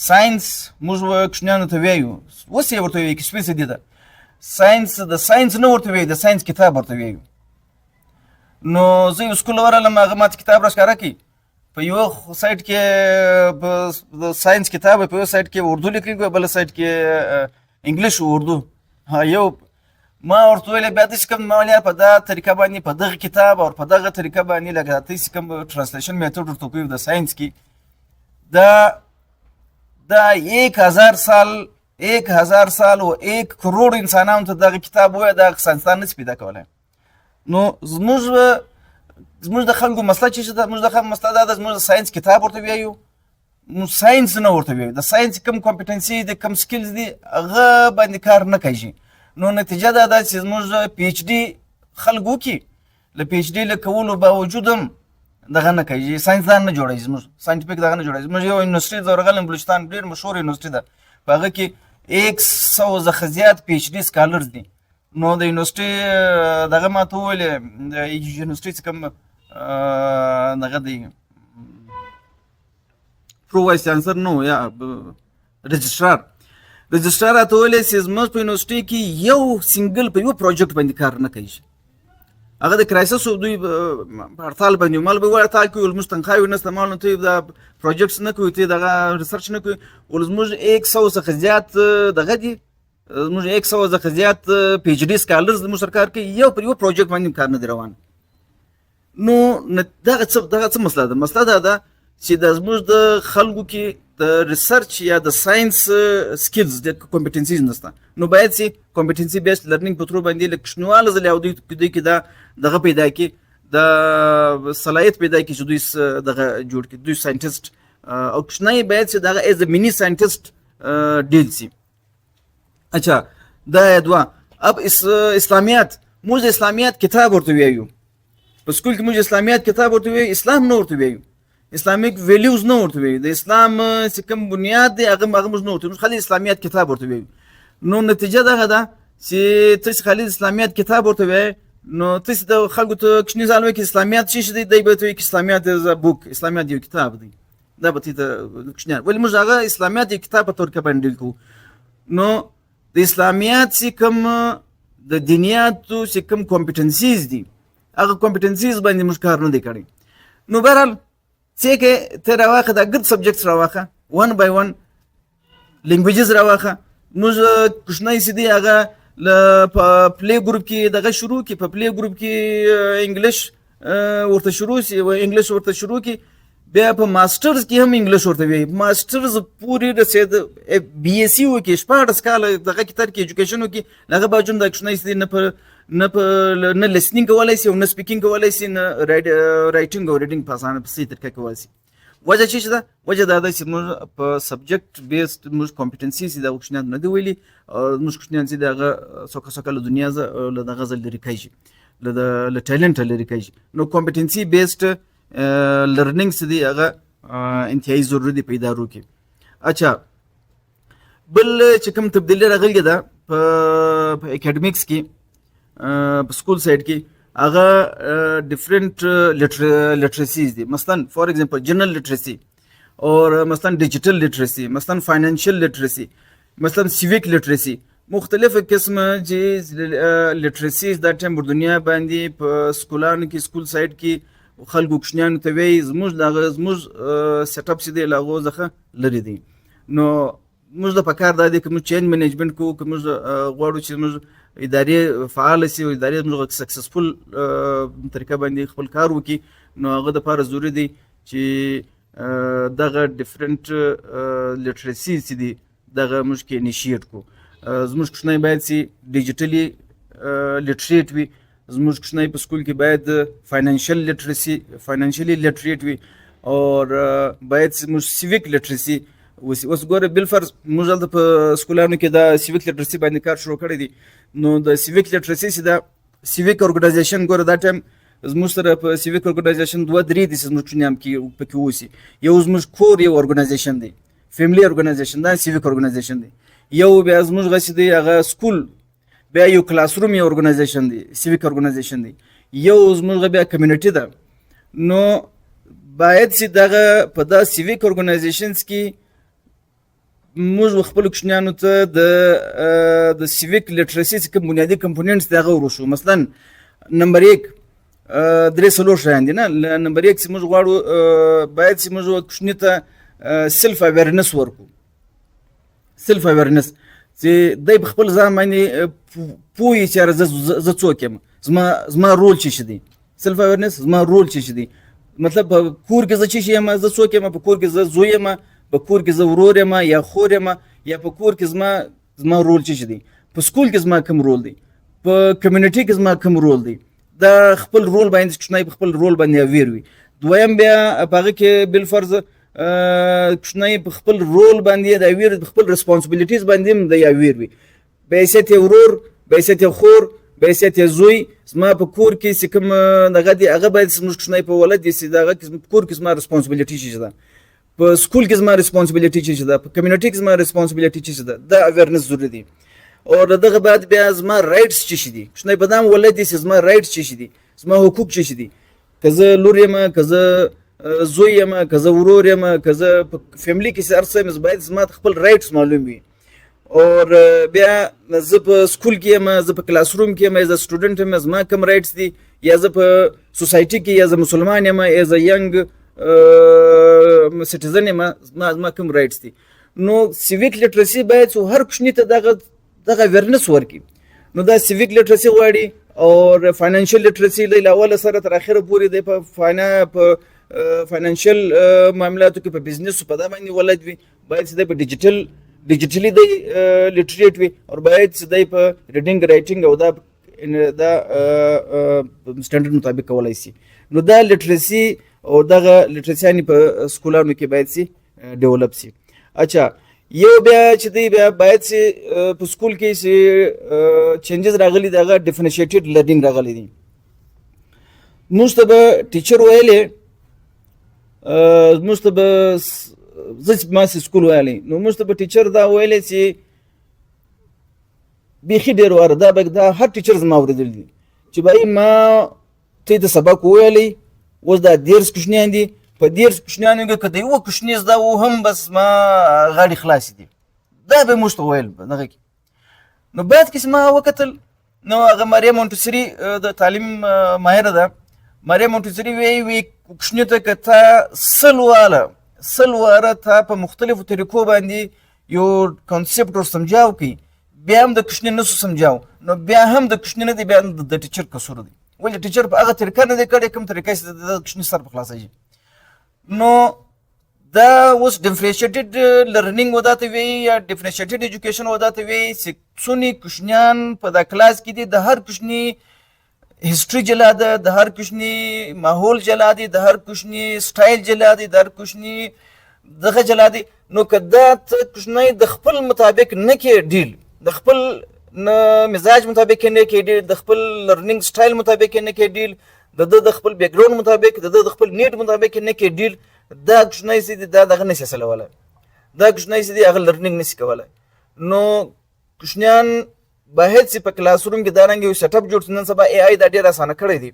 ساينس موږ کوچنیانو ته وایو اوس یې ورته وایي کې سپیس دي ده ساينس د ساينس نه ورته وایي د ساينس کتاب ورته وایو. نو زه یو سکول ورغلم هغه ماته کتاب راښکاره کړي په یو سایټ کې د ساينس کتاب په یو سایټ کې اردو لیکلی په بل سایټ کې انګلیش او اردو یو ما ورته ویل بیا داسې کوم مولیا په دا طریقه باندې په دغه کتاب او په دغه طریقه باندې لکه تاسې کوم ټرانسلیشن میتود ورته کوي د ساينس کې دا 1000 سال و 1 کروڑ انسانانو ته دغه کتاب وایي دا ساینسدان نشي پیدا کولی. نو زموږ د خلکو مسله چې ده زموږ د خلکو مسله دا ده زموږ د ساينس کتاب ورته وایو نو ساينس نه ورته وایو د ساينس کوم کمپیټنسي دي کوم سکلز دي هغه باندې کار نه کوي. نو نتیجه دا ده چې زموږ پی ایچ ډي خلک وکړي له پی ایچ ډي له کولو باوجود هم دغه نه کوي ساينسدان نه جوړوي زموږ ساينټیفیک دغه نه جوړوي. زموږ یو یونیورسټي د ورغلم بلوچستان ډېر مشهور یونیورسټي ده په هغه کې 100 څخه زیات پی ایچ ډي سکالرز دي. نو د یونیورسټي دغه ما ته وویلې د یونیورسټي څه کوم دغه دی پرو وایس چانسلر نو یا رجسټرار راته وویلې چې زموږ په یونیورسټي کې یو سنګل په یو پروجیکټ باندې کار نه کوي هغه د کرایسس دوی په هړتال باندې مال به هړتال کوي ول موږ تنخواه ونسته مال نو ته دا پروجیکټس نه کوي ته دغه ریسرچ نه کوي ول موږ 100 څخه زیات دغه دي موږ 100 څخه زیات پی ایچ ډي سکالرز د مشرکار کې یو پر یو پروجیکټ باندې کار نه دی روان. نو دغه څه مسله ده مسله دا چې د زموږ د خلکو کې د ریسرچ یا د ساينس سکلز د کمپیټنسیز نشته. نو باید چې کمپیټنسي بیسډ لرنینګ په تور باندې لکشنواله زل او دوی کې دا دغه پیدا کی د صلاحیت پیدا کی چې دوی دغه جوړ کی دوی ساينټیسټ او کښنای باید چې دغه ایز ا مینی ساينټیسټ ډیل سي. اچھا دا دوا اب اسلامیات موږ اسلامیات کتاب ورته ویو په سکول کې موږ اسلامیات کتاب ورته ویو اسلام نه ورته ویو اسلامیک ویلیوز نه ورته ویو د اسلام چې کوم بنیاد دی هغه موږ نه ورته خالي اسلامیات کتاب ورته ویو. نو نتیجه دا ده چې تاسو خالي اسلامیات کتاب ورته ویو نو تاسو د خلکو ته کښنی ځالوي کې اسلامیات څه شي دی به ته کې اسلامیات از بوک اسلامیات یو کتاب دی دا به ته کښنی ولې موږ هغه اسلامیات یو کتاب په تور کې باندې کو. نو د اسلامیات چې کوم د دینیاتو چې کوم کمپیټنسیز دي هغه کمپیټنسیز باندې موږ کار نه دی کړی. نو بهرحال چې کې ته راواخه دا ګډ سبجیکټس راواخه 1 by 1 لینګویجز راواخه موږ کښنی سي دی هغه په پلی ګروپ کې دغه شروع کی په پلی ګروپ کې انګلیش ورته شروع سی او انګلیش ورته شروع کی بیا په ماسترز کې هم انګلیش ورته وی ماسترز پوری رسید بی ایس سی او کې شپږ کال دغه کې تر کې ایجوکیشن کې لغه باجون د کښنی سي نه لیسنینګ کولای سي او نه سپیکینګ کولای سي نه رائټینګ او ریډینګ په اسانه په سي طریقه کولای سي. وجه چې ده وجه دا ده چې موږ په سبجیکټ بیسډ موږ کمپیټنسیز د وښنیان نه دی ویلي موږ وښنیان چې دغه څوک له دنیا له دغه ځل لري کوي له ټیلنټ لري کوي. نو کمپیټنسي بیسډ لرنینګ چې دی هغه انتهایی ضروري دی پیدا وکړي. اچھا بل چې کوم تبدیلی راغلی ده په اکیډمیکس کې په سکول سایډ کې هغه ډیفرنٹ لټریسیز دي مثلا فار ایگزامپل جنرل لټریسي او مثلا ډیجیټل لټریسي مثلا فاینانشل لټریسي مثلا سیویک لټریسي مختلف قسمه چې لټریسیز د ټیم په دنیا باندې په سکولانو کې سکول سایډ کې خلکو کښنیانو ته وی زموږ سیټ اپ سي دی لاغو ځخه لري دي. نو موږ د پکار د دې کوم چینج منیجمنت کو کوم غواړو چې موږ ادارې فعال سي او ادارې موږ سکسسفل طریقه باندې خپل کار وکړي. نو هغه د لپاره ضروري دی چې دغه ډیفرنٹ لټریسي چې دي دغه موږ کې انیشیټ کو. زموږ کښنی باید چې ډیجیټلی لټریټ وي زموږ کښنی په سکول کې باید فاینانشلی لټریټ وي او باید موږ سیویک لټریسي اوس ګوره بالفرض موږ دلته په سکولانو کې دا سیویک لټریسي باندې کار شروع کړی دی. نو د سیویک لټریسي چې دا سیویک ارګنایزیشن ګوره دا ټایم زموږ سره په سیویک ارګنایزیشن 2-3 دي چې زموږ کوچنیان پکې اوسي. یو زموږ کور یو ارګنایزیشن دی، فیملی ارګنایزیشن دا سیویک ارګنایزیشن دی. یو بیا زموږ غسی دی هغه سکول، بیا یو کلاس روم یو ارګنایزیشن دی، سیویک ارګنایزیشن دی. یو زموږ بیا کمیونټي ده. نو باید چې دغه په دا سیویک ارګنایزیشنز کې موږ خپل کوچنیانو ته د سیویک لیټرسي چې کوم بنیادي کمپوننټس دي هغه ورښو. مثلا نمبر 1 3 شیان دي نه. نمبر 1 چې موږ غواړو باید چې موږ کوچني ته سیلف اویرنس ورکو. سیلف اویرنس چې دی په خپل ځان باندې پوهی چې زه څوک یم، زما رول څه دی. سیلف اویرنس زما رول څه دی، مطلب په کور کې زه څه یم، زه څوک یم، په کور کې زه زوی یم، په کور کې زه ورور یم یا خور یم، یا په کور کې زما رول څه دی، په سکول کې زما کوم رول دی، په کمیونټي کې زما کوم رول دی. دا خپل رول باندې کوچنی په خپل رول باندې اویر وي. دویم بیا په هغه کې بالفرض کوچنی په خپل رول باندې د اویر خپل ریسپانسیبلیټیز باندې هم د اویر وي. به حیثیت ورور، به حیثیت خور، به حیثیت زوی زما په کور کې چې کوم دغه دی هغه باید زموږ کوچنی په ولد دی چې دغه کور کې زما ریسپانسیبلیټي څه ده، په سکول کې زما ریسپانسیبلیټي څه ده، په کمیونټي کې زما ریسپانسیبلیټي څه ده. دا اویرنس ضروري دی. او دغه بعد بیا زما رایټس څه دي، کوچنی په دام ولد دی چې زما رایټس څه دي، زما حقوق څه دي. که زه لور یم، که زه زوی یم، که زه ورور یم، که زه په فیملی کې هر څه یم، باید زما خپل رایټس معلوم وي. او بیا زه په سکول کې یم، زه په کلاس روم کې یم، زه سټوډنټ یم، زما کوم رایټس دي، یا زه په سوسایټي کې یا زه مسلمان یم، یا زه ینګ سټیزن یم، زما کوم رایټس دي. نو سیویک لیټرسي باید هر کوچني ته دغه اویرنس ورکړي. نو دا سیویک لیټرسي غواړي. او فاینانشل لیټرسي له اول سره تر اخره پورې د په فاینانشل معاملاتو کې په بزنس په دا باندې ولد وي. باید چې په ډیجیټلی دی لیټریټ وي، او باید چې دی په ریډینګ رایټینګ او دا سټانډرډ مطابق کولای شي. نو دا لیټرسي او دغه لیټرسي په سکولانو کې باید سي ډیولپ سي. اچھا یو بیا چې دی بیا باید چې په سکول کې چې چینجز راغلي دي هغه ډیفرنشیټډ لرنینګ راغلی دي. موږ ته به ټیچر ویلې، موږ ته به زه چې ما سکول ویلی، نو موږ ته به ټیچر دا ویلی چې بیخي ډېر واره دا هر ټیچر زما اورېدلی دي چې بهی ما ته د سبق وویلی، اوس دا 13 کوچنیان دي، په 13 کوچنیانو کې که د یوه کوچني زده و هم بس ما غاړې خلاصې دي. دا به موږ ته ویل دغه کې. نو بعد کې چې ما وکتل، نو هغه مریم مونټسري د تعلیم ماهره ده، مریم مونټسري وی کوچني ته که ته سل واره ته په مختلفو طریقو باندې یو کانسیپټ ور سمجاو کوي، بیا هم د کوچني نسو سمجاو، نو بیا هم د کوچني نه دی، بیا د ټیچر قصور دی. ولې ټیچر په هغه طریقه نه دی کړی کوم طریقه چې د کوچني سر په خلاصوي. نو دا اوس ډیفرنشیټډ لرنینګ وداته وی یا ډیفرنشیټډ ایجوکیشن وداته وی چې څونی کوچنیان په دا کلاس کې دي، د هر کوچني هیستوري جلا ده، د هر کوچني ماحول جلا دی، د هر کوچني سټایل جلا دی، د هر کوچني دغه جلا دی. نو که دا کوچنی د خپل مطابق نه کې ډیل، د خپل مزاج مطابق نه کې ډیل، د خپل لرنینګ سټایل مطابق نه کې ډیل، د خپل بیک ګراوند مطابق، د خپل نیډ مطابق نه کې ډیل، دا کوچنی سي دا دغه نشي سلوله، دا کوچنی سي هغه لرنینګ نشي کولای. نو کوچنیان باید چې په کلاس روم کې دا رنګ یو سیټ اپ جوړ نن سبا ای آی دا ډیر اسانه کړی دی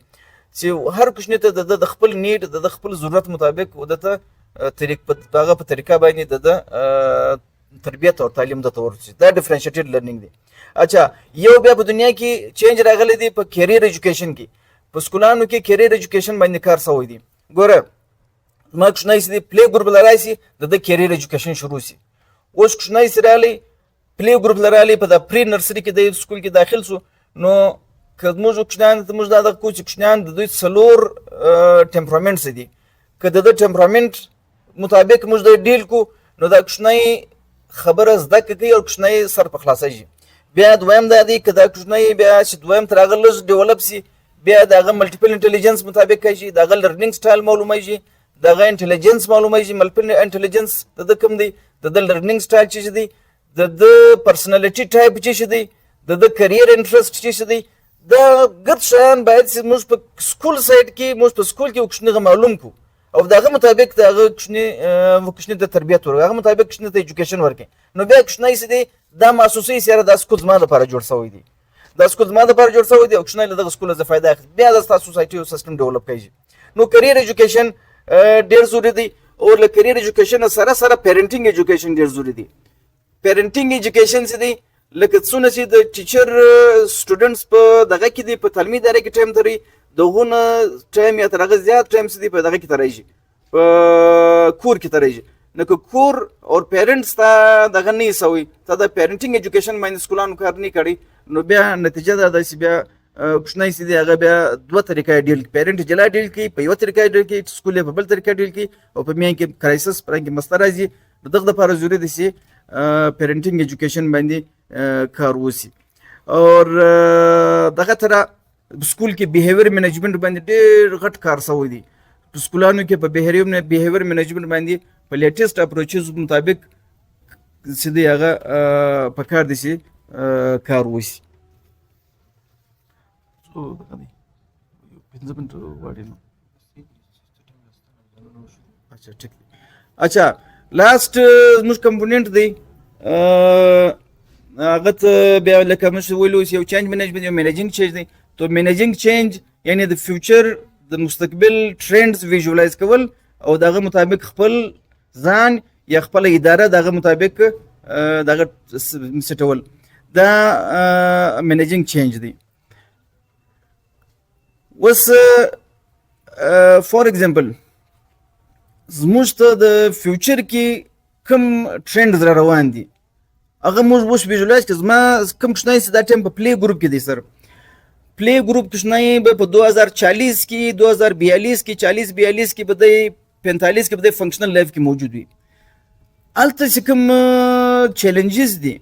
چې هر کوچنی ته د خپل نیډ د خپل ضرورت مطابق ودته په طریقه باندې د تربیت او تعلیم د تور شي. دا ډیفرنشیټډ لرنینګ دی. اچھا یو بیا په دنیا کې چینج راغلی دی په کیریئر ایجوکیشن کې، په سکولانو کې کیریئر ایجوکیشن باندې کار شوی دی. ګوره ما کوچنی سي پلی ګروپ لرای سي د کیریئر ایجوکیشن شروع سي. اوس کوچنی سي رالی پلی ګروپ لرالي په د پری نرسري کې د سکول کې داخل سو. نو که موږ کوچنیان ته موږ دا کوچ کوچنیان د دوی څلور ټمپرامنټس دي، که د ټمپرامنټ مطابق موږ د ډیل کو، نو دا کوچنی خبره زده کوي او کوچنی سر په خلاصيږي. بیا دویم دا دی که دا کوچنی بیا چې دویم تر هغه لږ ډیولپ سي، بیا دغه ملټیپل انټيليجنس مطابق کوي، دغه لرنینګ سټایل معلومیږي، دغه انټيليجنس معلومیږي، ملټیپل انټيليجنس د کوم دی، د لرنینګ سټایل چې دی، د پرسنالټي ټایپ چې دی، د کرییر انټرست چې دی، دا ګرد شیان باید چې موږ په سکول سایډ کې موږ په سکول کې کوچني معلوم کو او دغه مطابق دغه کوچني د تربیت ورکړي هغه مطابق کوچني ته ایجوکیشن ورکړي نو بیا کوچني سي دي دا محسوسي سره د سکول زما لپاره جوړ شوی دی دا سکول زما لپاره جوړ شوی دی او کوچني له دغه سکول څخه فائدہ اخلي بیا د تاسو سوسایټي او سیستم ډیولپ کوي نو کریئر ایجوکیشن ډیر ضروری دی او له کریئر ایجوکیشن سره سره پیرنټینګ ایجوکیشن ډیر ضروری دی پیرنټینګ ایجوکیشن څه دی لکه څونه چې د ټیچر سټوډنټس په دغه کې دی په تعلیمي اداره کې ټایم تري دغونه ټایم یا تر هغه زیات ټایم څه دی په دغه کې ترایي په کور کې ترایي نو کور او پیرنټس ته دغه نه سوي ته د پیرنټینګ ایجوکیشن باندې سکولانو کار نه کړي نو بیا نتیجه دا ده چې بیا کوچنی سي دی هغه بیا دوه طریقې ډیل پیرنټ جلا ډیل کوي په یو طریقې ډیل کوي سکول په بل طریقې ډیل کوي او په میان کې کرایسس پرنګ مسترازي دغه لپاره ضروري دي چې پیرنټینګ ایجوکیشن باندې کار وسی او دغه تر سکول کې بیهیویر مینجمنت باندې ډېر غټ کار شوی دی په سکولانو کې په بیهیویر مینجمنت باندې په لیټیسټ اپروچز مطابق چې دی هغه په کار دي چې کار وسی अच्छा लास्ट زموږ کمپوننت دی هغه ته بیا لکه موږ ویلو یو چینج منیجمنت یو منیجینګ چینج دی تو منیجینګ چینج یعنی د فیوچر د مستقبل ټرندز ویژوالایز کول او دغه مطابق خپل ځان یا خپل اداره دغه مطابق دغه سټول دا منیجینګ چینج دی وس فور ایگزامپل زموږ ته د فیوچر کې کوم ټرندز را روان دي هغه موږ اوس ویژوالایز کړو زما کوم کوچنی چې دا ټایم په پلی ګروپ کې دی سر پلی ګروپ کوچنی به په 2040 کې 2042 کې 40 42 کې به د 45 کې به د فنکشنل لایف کې موجود وي الته چې کوم چیلنجز دي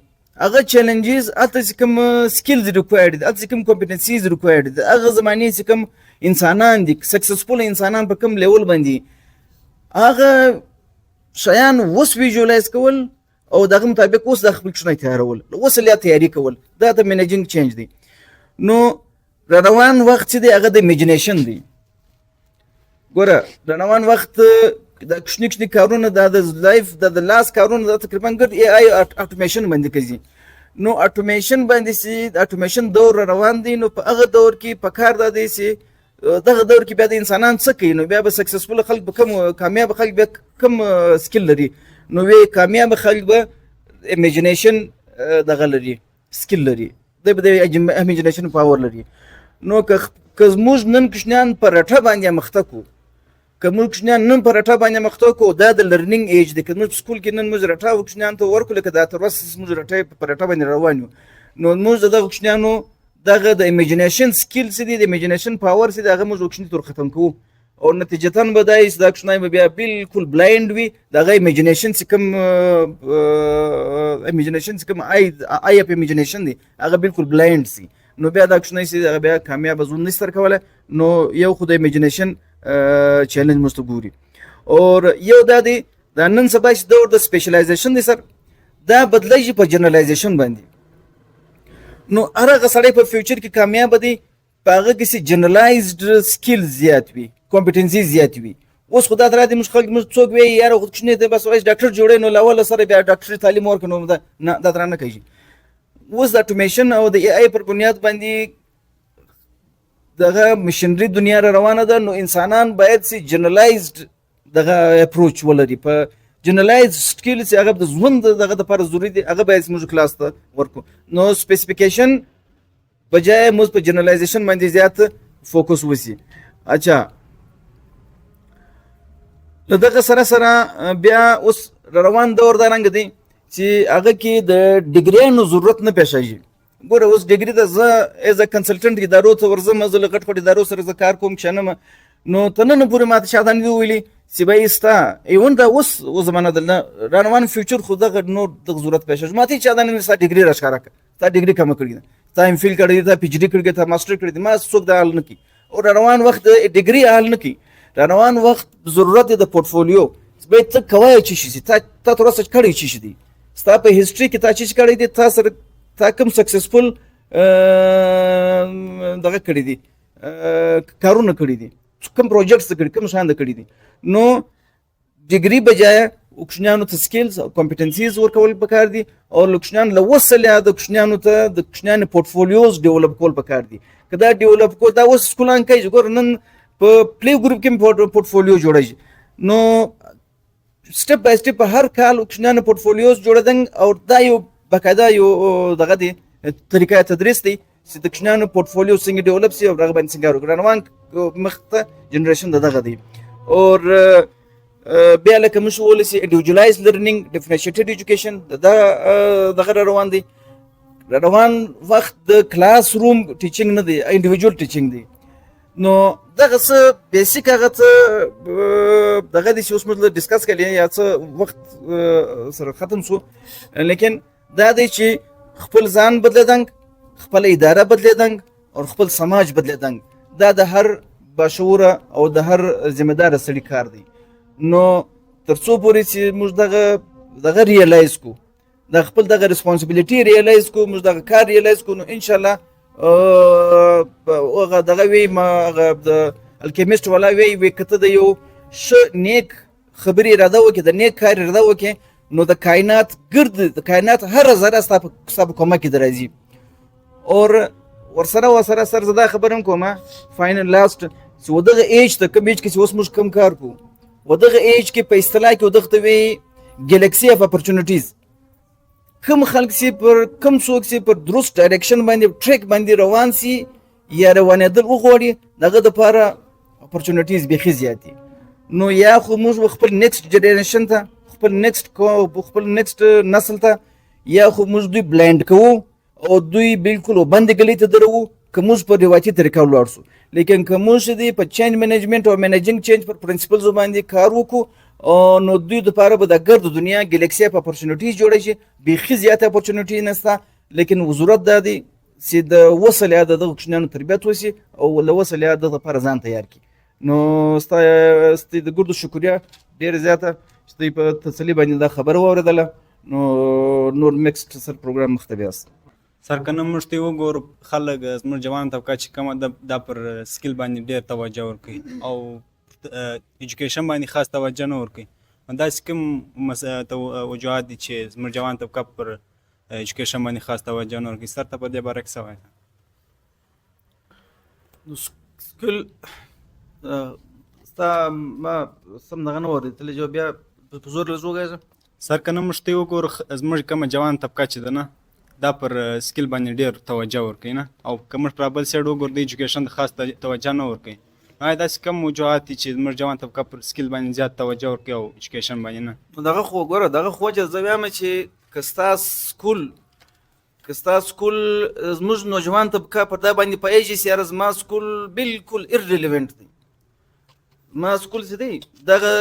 هغه چیلنجز الته چې کوم سکلز ریکوایرډ دي الته چې کوم کمپټنسیز ریکوایرډ دي هغه زمانه چې کوم انسانان دي سکسسفل انسانان په کوم لیول باندې هغه شیان وس ویژوالایز کول او دغه مطابق اوس د خپل کوچنی تیارول اوس له تیاری کول دا د منیجینګ چینج دی نو روان وخت چې دی هغه د ایمیجینیشن دی ګوره روان وخت د کوچنی کارونه د لایف د لاس کارونه د تقریبا ګر ای آی اټومیشن باندې کوي نو اټومیشن باندې سي د اټومیشن دور روان دی نو په هغه دور کې په کار د دی سي دغه دور کې بیا د انسانان څه کوي نو بیا به سکسسفل خلک به کوم کامیاب خلک به کوم سکل لري نو وی کامیاب خلک به ایمیجینیشن دغه لري سکل لري د ایمیجینیشن پاور لري نو که موږ نن کوچنیان پر رټه باندې مخته کو که موږ کوچنیان نن پر رټه باندې مخته کو دا د لرنینګ ایج دی که موږ سکول کې نن موږ رټه کوچنیان ته ورکو لکه دا تر اوسه موږ رټه پر رټه باندې روان یو نو موږ دغه کوچنیانو دغه د ایمیجینیشن سکل سي دي د ایمیجینیشن پاور سي دغه موږ کوچنی تر ختم کوو او نتیجتاً به دا چې دا کوچنی به بیا بالکل بلایند وي دغه ایمیجینیشن چې کوم ایمیجینیشن چې کوم آی اپ ایمیجینیشن دی هغه بالکل بلایند سي نو بیا دا کوچنی سي هغه بیا کامیاب ژوند نشي تر کوله نو یو خو د ایمیجینیشن چیلنج مست ګوري او یو دا دی دا نن سبا چې دور د سپیشلایزیشن دی سر دا بدلایي په جنرالایزیشن باندې نو هغه سړی په فیوچر کې کامیاب دی په هغه کې سي جنرالایزډ سکلز زیات وي کمپټنسي زیات وي اوس خدای تعالی دې موږ خلک موږ څوک وي یار خو کوچنی ته بس وایي ډاکټر جوړې نو لاول سره بیا ډاکټري تعلیم ورکړو نو دا تر نه کوي اوس د اټومیشن او د ای آی پر بنیاد باندې دغه مشنری دنیا را روانه ده نو انسانان باید سي جنرالایزډ دغه اپروچ ولري په جنرالایز سکلز هغه د ژوند دغه لپاره ضروري دي هغه باید موږ کلاس ته ورکو نو سپیسیفیکیشن بجای موږ په جنرالایزیشن باندې زیات فوکس وسی اچھا دغه سره بیا اوس روان دور دا رنګ دی چې هغه کې د ډیګریانو ضرورت نه پېښیږي ګوره اوس ډیګري د زه ایز ا کنسلټنټ ادارو ته ورځم زه له غټ غټ ادارو سره زه کار کوم شنم نو ته نن پورې ماته شاته نه ویلي چې به استا ایون دا اوس زمانه د روان فیوچر خو دغه نور د ضرورت پېښیږي ماته شاته نه ستا ډیګري راښکاره تا ډیګري کوم کړی تا ایم فیل کړی تا پی ایچ ډی کړی تا ماستر کړی ما څوک دا حل نه کی او روان وخت ډیګري حل نه کی روان وخت ضرورت د پورتفولیو به ته کوي چې شي تا تر اوسه کړی چې شي دي ستا په هیستوري کې تا چې کړی دي تا سره تا کوم سکسسفل دغه کړي دي کارونه کړي دي کوم پروجیکټس کړي کوم شان کړي دي نو ډیګري بجای کوشنیانو ته سکلز او کمپټنسیز ورکول پکار دي او کوشنیان له وسله د کوشنیانو ته د کوشنیانو پورټفولیوز ډیولپ کول پکار دي کدا ډیولپ کو دا وس سکولان کوي ګور نن په پلی ګروپ کې پورټفولیو جوړیږي نو سټپ بای سټپ هر کال کوشنیانو پورټفولیوز جوړدن او دا یو بقاعده یو دغه دی طریقه تدریس دی چې د کوشنیانو پورټفولیو څنګه ډیولپ سي او دغه باندې څنګه روان مخته جنریشن دغه دی او بیا لکه موږ ویل سي انډیویډوالایز لرنینګ ډیفرنشیټډ ایجوکیشن دغه روان دی روان وخت د کلاس روم ټیچینګ نه دی انډیویډوال ټیچینګ دی نو دغه څه بیسیک هغه څه دغه د اوس موږ ډیسکس کړي یا څه وخت سره ختم شو لیکن دا دی چې خپل ځان بدلیدنګ خپل اداره بدلیدنګ او خپل سماج بدلیدنګ دا د هر باشعور او د هر ذمہ دار سړي کار دی نو ترڅو پورې چې موږ دغه ریالایز کو د خپل دغه ریسپانسیبিলিټي ریالایز کو موږ دغه کار ریالایز کو نو ان شاء الله هغه دغه وی ما د الکیمیست ولا وی کته د یو نیک خبري اراده وکي د نیک کار اراده وکي نو د کائنات ګرد د کائنات هر ذره ستاسو کومه کې درځي اور ورسره سر زدا خبرم کومه فاینل لاست چې ودغه ایج ته کوم ایج کې اوس موږ کم کار کو ودغه ایج کې په اصطلاح کې ودغه وی ګلیکسي اف اپورچونټیز کوم خلک سي پر کوم څوک سي پر درست ډایرکشن باندې ټریک باندې روان سي یا روانېدل وغواړي دغه د لپاره اپورچونټیز به زیاتې نو یا خو موږ خپل نیکسټ جنریشن ته خپل نیکسټ نسل ته یا خو موږ دوی بلایند کوو او دوی بالکل بند غلي ته درو که موږ په روایتي طریقه ولاړ شو لیکن که موږ دې په چینج مینجمنت او مینیجینګ چینج پر پرنسپلز باندې کار وکړو نو دوی د لپاره به د ګرد دنیا ګلیکسي اف اپورچونټیز جوړ شي بیخي زیاته اپورچونټی نشته لیکن ضرورت دا دی چې د وصل یاد د کوشنیانو تربیت وسی او له وصل یاد د لپاره ځان تیار کی نو ستاسو د ګردو شکریا ډیر زیاته چې په تسلی باندې دا خبر واوریدله نو نور میکسټ سر پروګرام مختبیاس سر کنه مشته وګور خلک زموږ جوان طبقه چې کومه د پر سکل باندې ډیر توجه ورکوي او ایجوکیشن باندې خاص توجه نه ورکوي دا کوم وجوهات دي چې زموږ جوان طبقه پر ایجوکیشن باندې خاص توجه نه ورکوي سر ته په دې باره کې څه وایي نو سکل ستا ما سم دغه نه اورېدلی جو بیا په زور له زوږه سر کنه مشته وګور زموږ کومه جوان طبقه چې ده نه دا پر سکل باندې ډیر توجه ورکوي نه او کوم پر بل سایډ وګور د ایجوکیشن خاص توجه نه ورکوي داسې کوم وجوهات دي چې زموږ جوان طبقه پر سکل باندې زیات توجه ورکوي او ایجوکیشن باندې نه دغه خو ګوره دغه خو چې زه وایم چې که ستا سکول زموږ نوجوان طبقه پر دا باندې پوهېږي چې یاره زما سکول بالکل ایرریلیونټ دی زما سکول چې دی دغه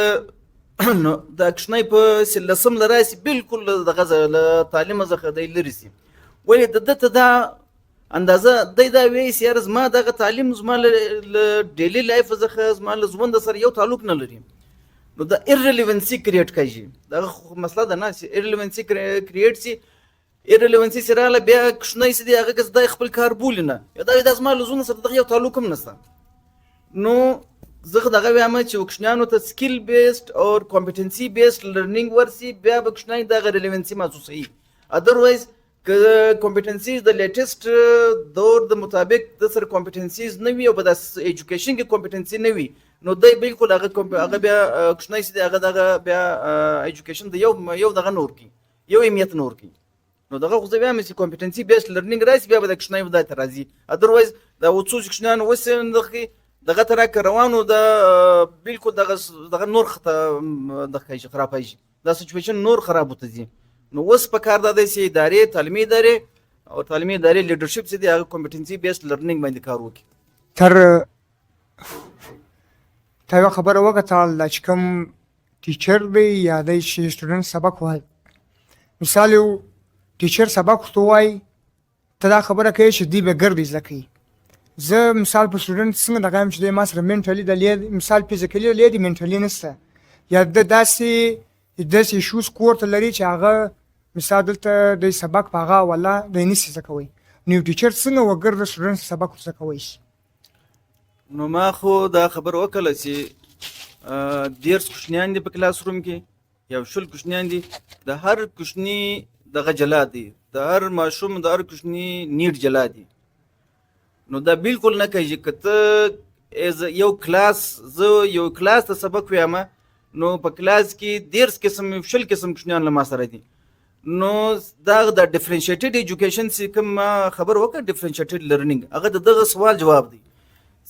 دا کښنی په لسم له راسي بالکل دغه له تعلیمه څخه دی لرې سي ولې د ده ته دا اندازه دی دا وایي چې یاره زما دغه تعلیم زما له ډیلی لایف څخه زما له ژوند سره یو تعلق نه لري نو دا ایرریلیونسي کریټ کوي دغه مسله ده نه چې ایرریلیونسي کریټ سي ایرریلیونسي چې راغله بیا کښنی چې دی هغه کس دی خپل کار بولي نه یا دا زما له ژوند سره دغه یو تعلق هم نشته نو زه دغه وایم چې کوشنیانو ته سکل بیسډ او کمپټنسي بیسډ لرنینګ ورسي بیا به کوشنی دغه ریلیونسي محسوسوي ادروایز که کمپټنسیز د لیټیسټ دور د مطابق د سره کمپټنسیز نه وي او په داسې ایجوکیشن کې کمپټنسي نه وي نو دی بالکل هغه بیا کوشنی چې هغه دغه بیا ایجوکیشن د یو دغه نور کی یو اهمیت نور کی نو دغه خو زه وایم چې کمپټنسي بیسډ لرنینګ راسي بیا به د کوشنی ودا ته راځي ادروایز دا وڅو کوشنیان وسه دغه ترک روانو د بالکل دغه نور خطه دغه خرابایي دا سچویشن نور خراب وته دي نو اوس په کار د دې ادارې تعلیمي ادارې او تعلیمي ادارې لیډرشپ چې دی هغه کمپټنسي بیسډ لرنینګ باندې کار وکړي تا یو خبره وکړه چې کوم ټیچر دی یا دی چې سټوډنټ سبق وایي مثال یو ټیچر سبق ورته وایي ته دا خبره کوي چې دی به ګردې زده کوي زه مثال په سټوډنټ څنګه دغه یم چې دی ما سره منټلي د لید مثال فزیکلي لید منټلي نشته یا د داسې ایشوز کور ته لري چې هغه مثال دلته د سبق په هغه ولا د نشي زده کوي نو ټیچر څنګه وګر د سټوډنټ سبق ورڅخه کوي شي؟ نو ما خو دا خبر وکړه چې 10 کوشنیان دي په کلاس روم کې یا 20 کوشنیان دي، د هر کوشني دغه جلا دي، د هر ماشوم د هر کوشني نیډ جلا دي. نو دا بالکل نه کوي چې کته یو کلاس زه یو کلاس ته سبق وایم نو په کلاس کې 10 قسم 20 قسم کوشنیان له ما سره دي. نو دا د ډیفرنشیټډ ایجوکیشن چې کوم خبر وکړه ډیفرنشیټډ لرنینګ هغه دغه سوال جواب دی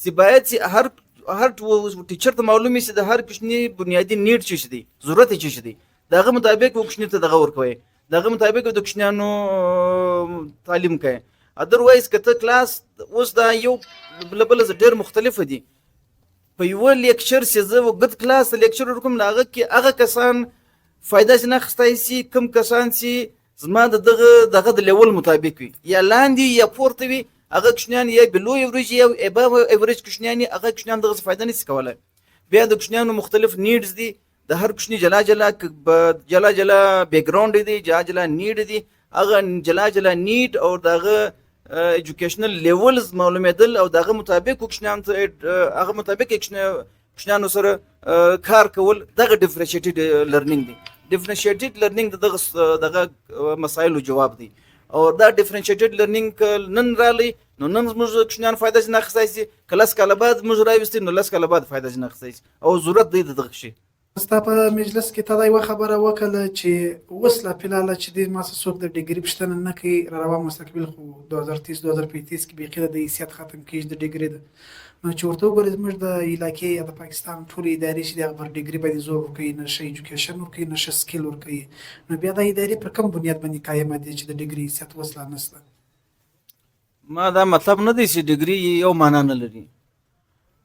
چې باید چې هر ټیچر ته معلومه شي د هر کوشني بنیادی نیډ څه دي، ضرورت څه دي، دغه مطابق کوشني ته دغه ورکوي، دغه مطابق د کوشنیانو تعلیم کوي. ادروایز کته کلاس اوس دا یو بل ډیر مختلف دي. په یو لیکچر چې زه وګت کلاس لیکچر ورکوم هغه کې هغه کسان فائدہ نه اخیستی سي، کم کسان چې زما دغه د لیول مطابق وي یا لاندې یا پورته وي، هغه کوشنیان یا بلو ایوریج یا اباو ایوریج کوشنیان هغه کوشنیان دغه فائدہ نشي کولای. بیا د کوشنیانو مختلف نیډز دي، د هر کوشني جلا جلا بیک گراوند دي، جلا نیډ دي، هغه جلا نیډ او دغه ایجوکیشنل لیولز معلومېدل او دغه مطابق کوشنیان هغه مطابق کوشنیانو سره کار کول دغه ډیفرنشیټډ لرنینګ دی. ډیفرنشیټډ لرنینګ دغه مسایلو جواب دی او دا ډیفرنشیټډ لرنینګ نن رالی نو نن موږ کوشنیان فائدہ نه اخیستی سي، کلاس کاله بعد موږ راوستي نو لس کاله بعد فائدہ نه اخیستی او ضرورت دی دغه شي. ستا په مجلس کې تا دا یوه خبره وکړه چې اوس لا فلحاله چې دې ما څوک د ډیګري پوښتنه نه کوي، را روان مستقبل خو 2030-2035 کې بیخي د حیثیت ختم کېږي د ډیګري ده. نو چې ورته وګورې زموږ د علاقې یا د پاکستان ټولې ادارې چې د هغه پر ډیګري باندې زور ورکوي، نه ښه ایجوکیشن ورکوي نه ښه سکیل ورکوي، نو بیا دا ادارې پر کوم بنیاد باندې قایمه دي چې د ډیګري حیثیت اوس لا نشته؟ ما دا مطلب نه دی چې ډیګري یو معنا نه لري.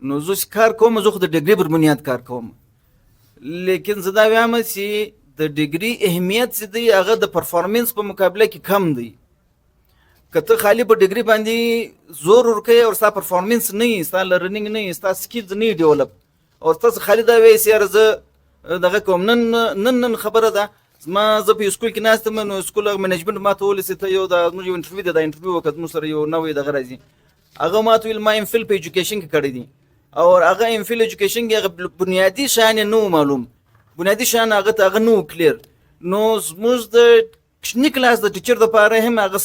نو زه چې کار کوم زه خو د ډیګري پر بنیاد کار کوم، لیکن زه دا وایم چې د ډیګري اهمیت چې دی هغه د پرفارمنس په مقابله کې کم دی. که ته خالی په ډیګري باندې زور ورکوي او ستا پرفارمنس نه وي، ستا لرنینګ نه وي، ستا سکیلز نه وي ډیولپ او تاسو خالی دا وایي چې یاره زه دغه کوم نن خبره ده زه په سکول کې ناست یم نو سکول منیجمنت ما ته وویل چې ته یو زموږ یو انټرویو ده، دا انټرویو وکړه زموږ سره یو نوی دغه راځي، هغه ما ته ویل ما ام فل په ایجوکیشن کې کړی دي او هغه ام فل ایجوکیشن کې هغه بنیادي شیان نه معلوم، بنیادي شیان هغه نه کلیر. نو زموږ د کوچني کلاس د ټیچر دپاره هم هغه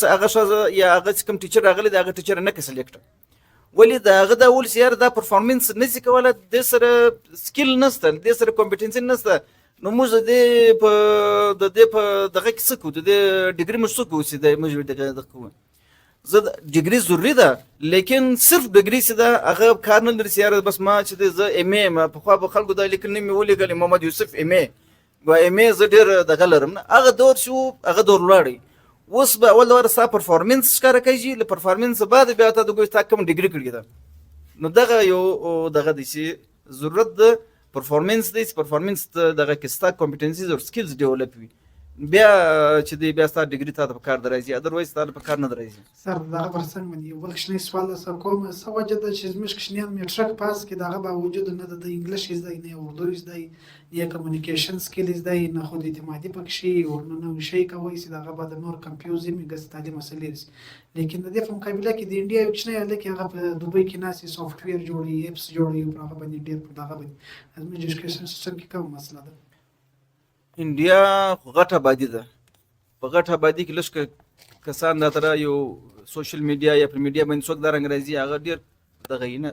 یا هغه کوم ټیچر راغلی دی هغه ټیچر نه که سلیکټ ولې د هغه دا ویل چې یاره دا پرفارمنس نشي کولی، د سره سکیل نشته، د سره کمپیټنسي نشته، نو موږ د دې په دغه کې څه کوو، د دې ډیګري موږ څه کوو چې موږ دغه کوو. زه ډیګري ضروري ده لیکن صرف ډیګري چې ده هغه کار نه لري چې یاره بس ما چې دی زه ام ای پخوا به خلکو دا لیکل نه مې ولیږل محمد یوسف ام ای ام ای زه ډېر دغه لرم نه، هغه دور شو هغه دور ولاړی. اوس به اول واره ستا پرفارمنس ښکاره کوي، له پرفارمنس بعد بیا ته د ګوي ستا کوم ډیګري کړې ده، نو دغه یو دغه دی چې ضرورت د پرفارمنس دی چې پرفارمنس دغه کې ستا کمپیټنسیز او سکیلز ډیولپ وي، بیا چې دی بیا ستا ډیګري تا ته په کار درځي، ادروایز تا ته په کار نه درځي. سر دغه پر څنګ باندې یو بل کوچنی سوال درڅخه کوم، څه وجه ده چې زموږ کوچنیان میټرک پاس کړي د هغه باوجود نه د انګلیش زده یې نه اردو زده یې یا کمیونیکیشن سکیل زده یې نه خود اعتمادي پکې ورنه نو شي کوي چې دغه به د نور کمپیوزم ګس تعلیم مسلې رسي، لیکن د دې په مقابله کې د انډیا یو کوچنی هلک هغه په دوبۍ کې ناست سافټویر جوړوي، ایپس جوړوي، په هغه باندې ډېر په دغه باندې زموږ ایجوکیشن سیستم کې کومه مسله ده؟ انډیا خو غټه آبادي ده، په غټه آبادي کې لږ کسان دا تر یو سوشل میډیا یا پر میډیا باندې څوک دا رنګ راځي هغه ډېر دغه یې نه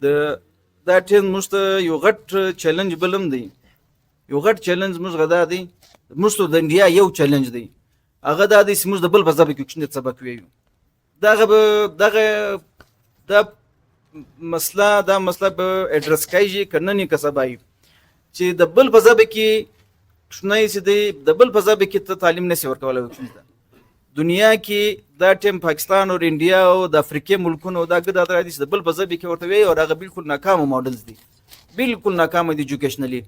د دا ټیم موږ ته یو غټ چیلنج بل هم دی، یو غټ چیلنج موږ غدا دی، موږ ته د انډیا یو چیلنج دی هغه دا دی چې موږ د بل په ژبه کې کوچنی سبق ویو، دا مسله به اډرس کیږي که نن یې که سبا چې د بل په ژبه کې کوچنی چې دی د بل په ژبه کې ته تعلیم نشي ورکولی کوچني ته. دنیا کې دا ټیم پاکستان او انډیا او د افریقې ملکونو دا ګډ ادرا دي چې د بل په ژبه کې ورته وایي او هغه بالکل ناکامه ماډلز دي، بالکل ناکامه دي ایجوکیشنلی.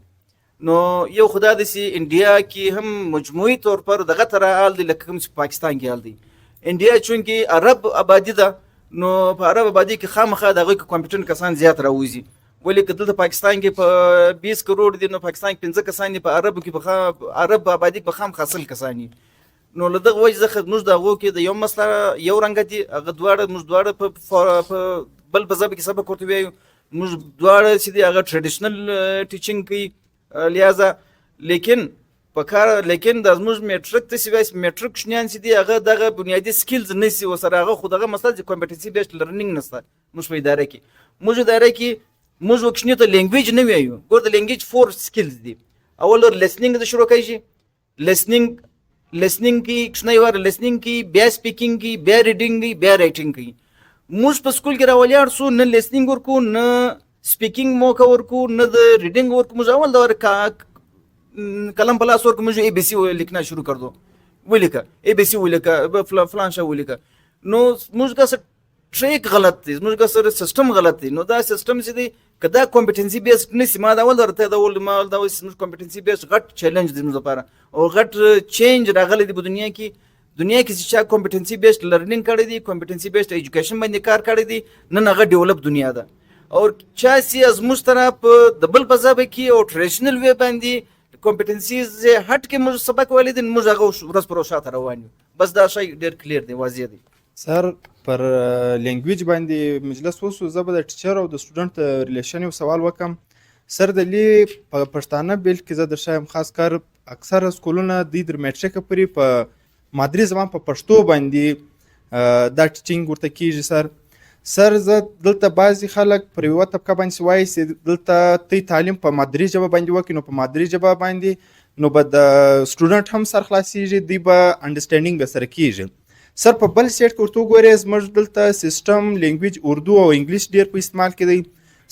نو یو خدا دی چې انډیا کې هم مجموعي طور پر دغه تر حال دی لکه کوم چې پاکستان کې حال دی. انډیا چونکې عرب آبادي ده نو په عرب آبادي کې خامخا د هغوی کمپیوټر کسان زیات راوځي، ولې که دلته پاکستان کې په 20 کروڑ دي نو پاکستان کې 15 کسان دي، په عربو کې عرب آبادي کې به خامخا 100 کسان دي. نو له دغه وجې څخه موږ د هغو کې د یو مسله یو رنګه دي هغه موږ دواړه په بل په ژبه کې سبق ورته وایو موږ دواړه چې دي هغه ټریډیشنل ټیچینګ کوي لہذا لیکن لیکن د زموږ میټرک ته چې میټرک شنیان چې دي هغه دغه بنیادي سکیلز نشي ورسره هغه خو دغه مسله چې کمپیټنسي بیسډ لرنینګ نشته موږ په اداره کې موږ وکشنی ته لینګویج نه وایو ګور د لینګویج 4 سکیلز دي اول لیسنینګ د شروع کوي لیسنینګ کی کښنی ور لیسنینګ کی بیا سپیکینګ کی بیا ریډینګ کی بیا رائټینګ کی موږ په سکول کې راولیار سو نه لیسنینګ ورکو نه سپیکینګ موقع ورکو نه د ریډینګ ورکو موږ اول دا ور کلم په لاس ورکو موږ ای بی سی لیکنا شروع کړ دو ولیکه ای بی سی ولیکه فلان شا ولیکه نو موږ کا ټریک غلط دی موږ کا سره سیستم غلط دی نو دا سیستم چې دی کدا کمپیټنسي بیسډ نسی ما دا ول درته دا ول ما دا وس کمپیټنسي بیسډ غټ چیلنج دی موږ لپاره او غټ چینج راغلی دی په دنیا کې چې کمپیټنسي بیسډ لرنینګ کړی دی کمپیټنسي بیسډ ایجوکیشن باندې کار کړی دی نن هغه ډیولپ دنیا ده او چا سی از مسترا په دبل پزاب کې او ټریډیشنل وی باندې کمپیټنسیز هټ کې موږ سبق ولیدل موږ هغه ورځ پر شاته روان بس دا شی ډیر کلیر دی واضح دی سر پر لینګویج باندې مجلس وسو زه به د ټیچر او د سټوډنټ ریلیشن یو سوال وکم سر د لی په پښتانه بیل کې زه د شایم خاص کار اکثر سکولونه د در میټریک پرې په مادری زبان په پښتو باندې دا ټیچینګ ورته کیږي سر زه دلته بعضی خلک پر یوه طبقه باندې وایي چې دلته تی تعلیم په مادری ژبه باندې وکړي نو په مادری ژبه باندې نو به د سټوډنټ هم سر خلاصیږي دوی به انډرسټینډینګ به سره کیږي سر په بل سیټ کې ورته وګورئ زموږ دلته سیسټم لینګویج اردو او انګلیش ډیر په استعمال کې دی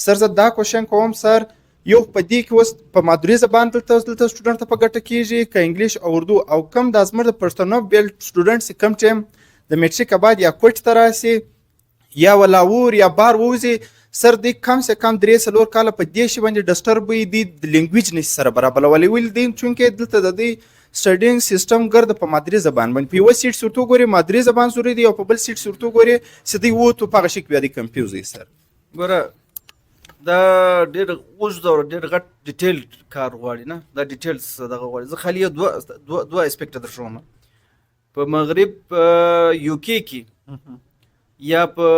سر زه دا کوشن کوم سر یو په دې کې اوس په مادری زبان دلته سټوډنټ ته په ګټه کیږي که انګلیش او اردو او کم د زموږ د پښتنو بیل سټوډنټس کم ټایم د میټریک بعد یا کوټ ته راسي یا ولاور یا بار ووزي سر دی کم سے کم 3-4 کاله په دې شی باندې ډسټر به دی د لینګویج نشي سره برابرولې ویل دي چونکه دلته د دې سټډینګ سیستم ګرد په مادری زبان باندې په یو سیټ سورتو ګوري مادری زبان سوري دی او په بل سیټ سورتو ګوري سدي وو ته په شک بیا دی کنفیوز دي سر ګوره دا ډېر اوږد او ډېر غټ ډیټیل کار غواړي نه دا ډیټیلز دغه غواړي زه خالي دوه اسپیکټ در شوم په مغرب یو کې کې یا په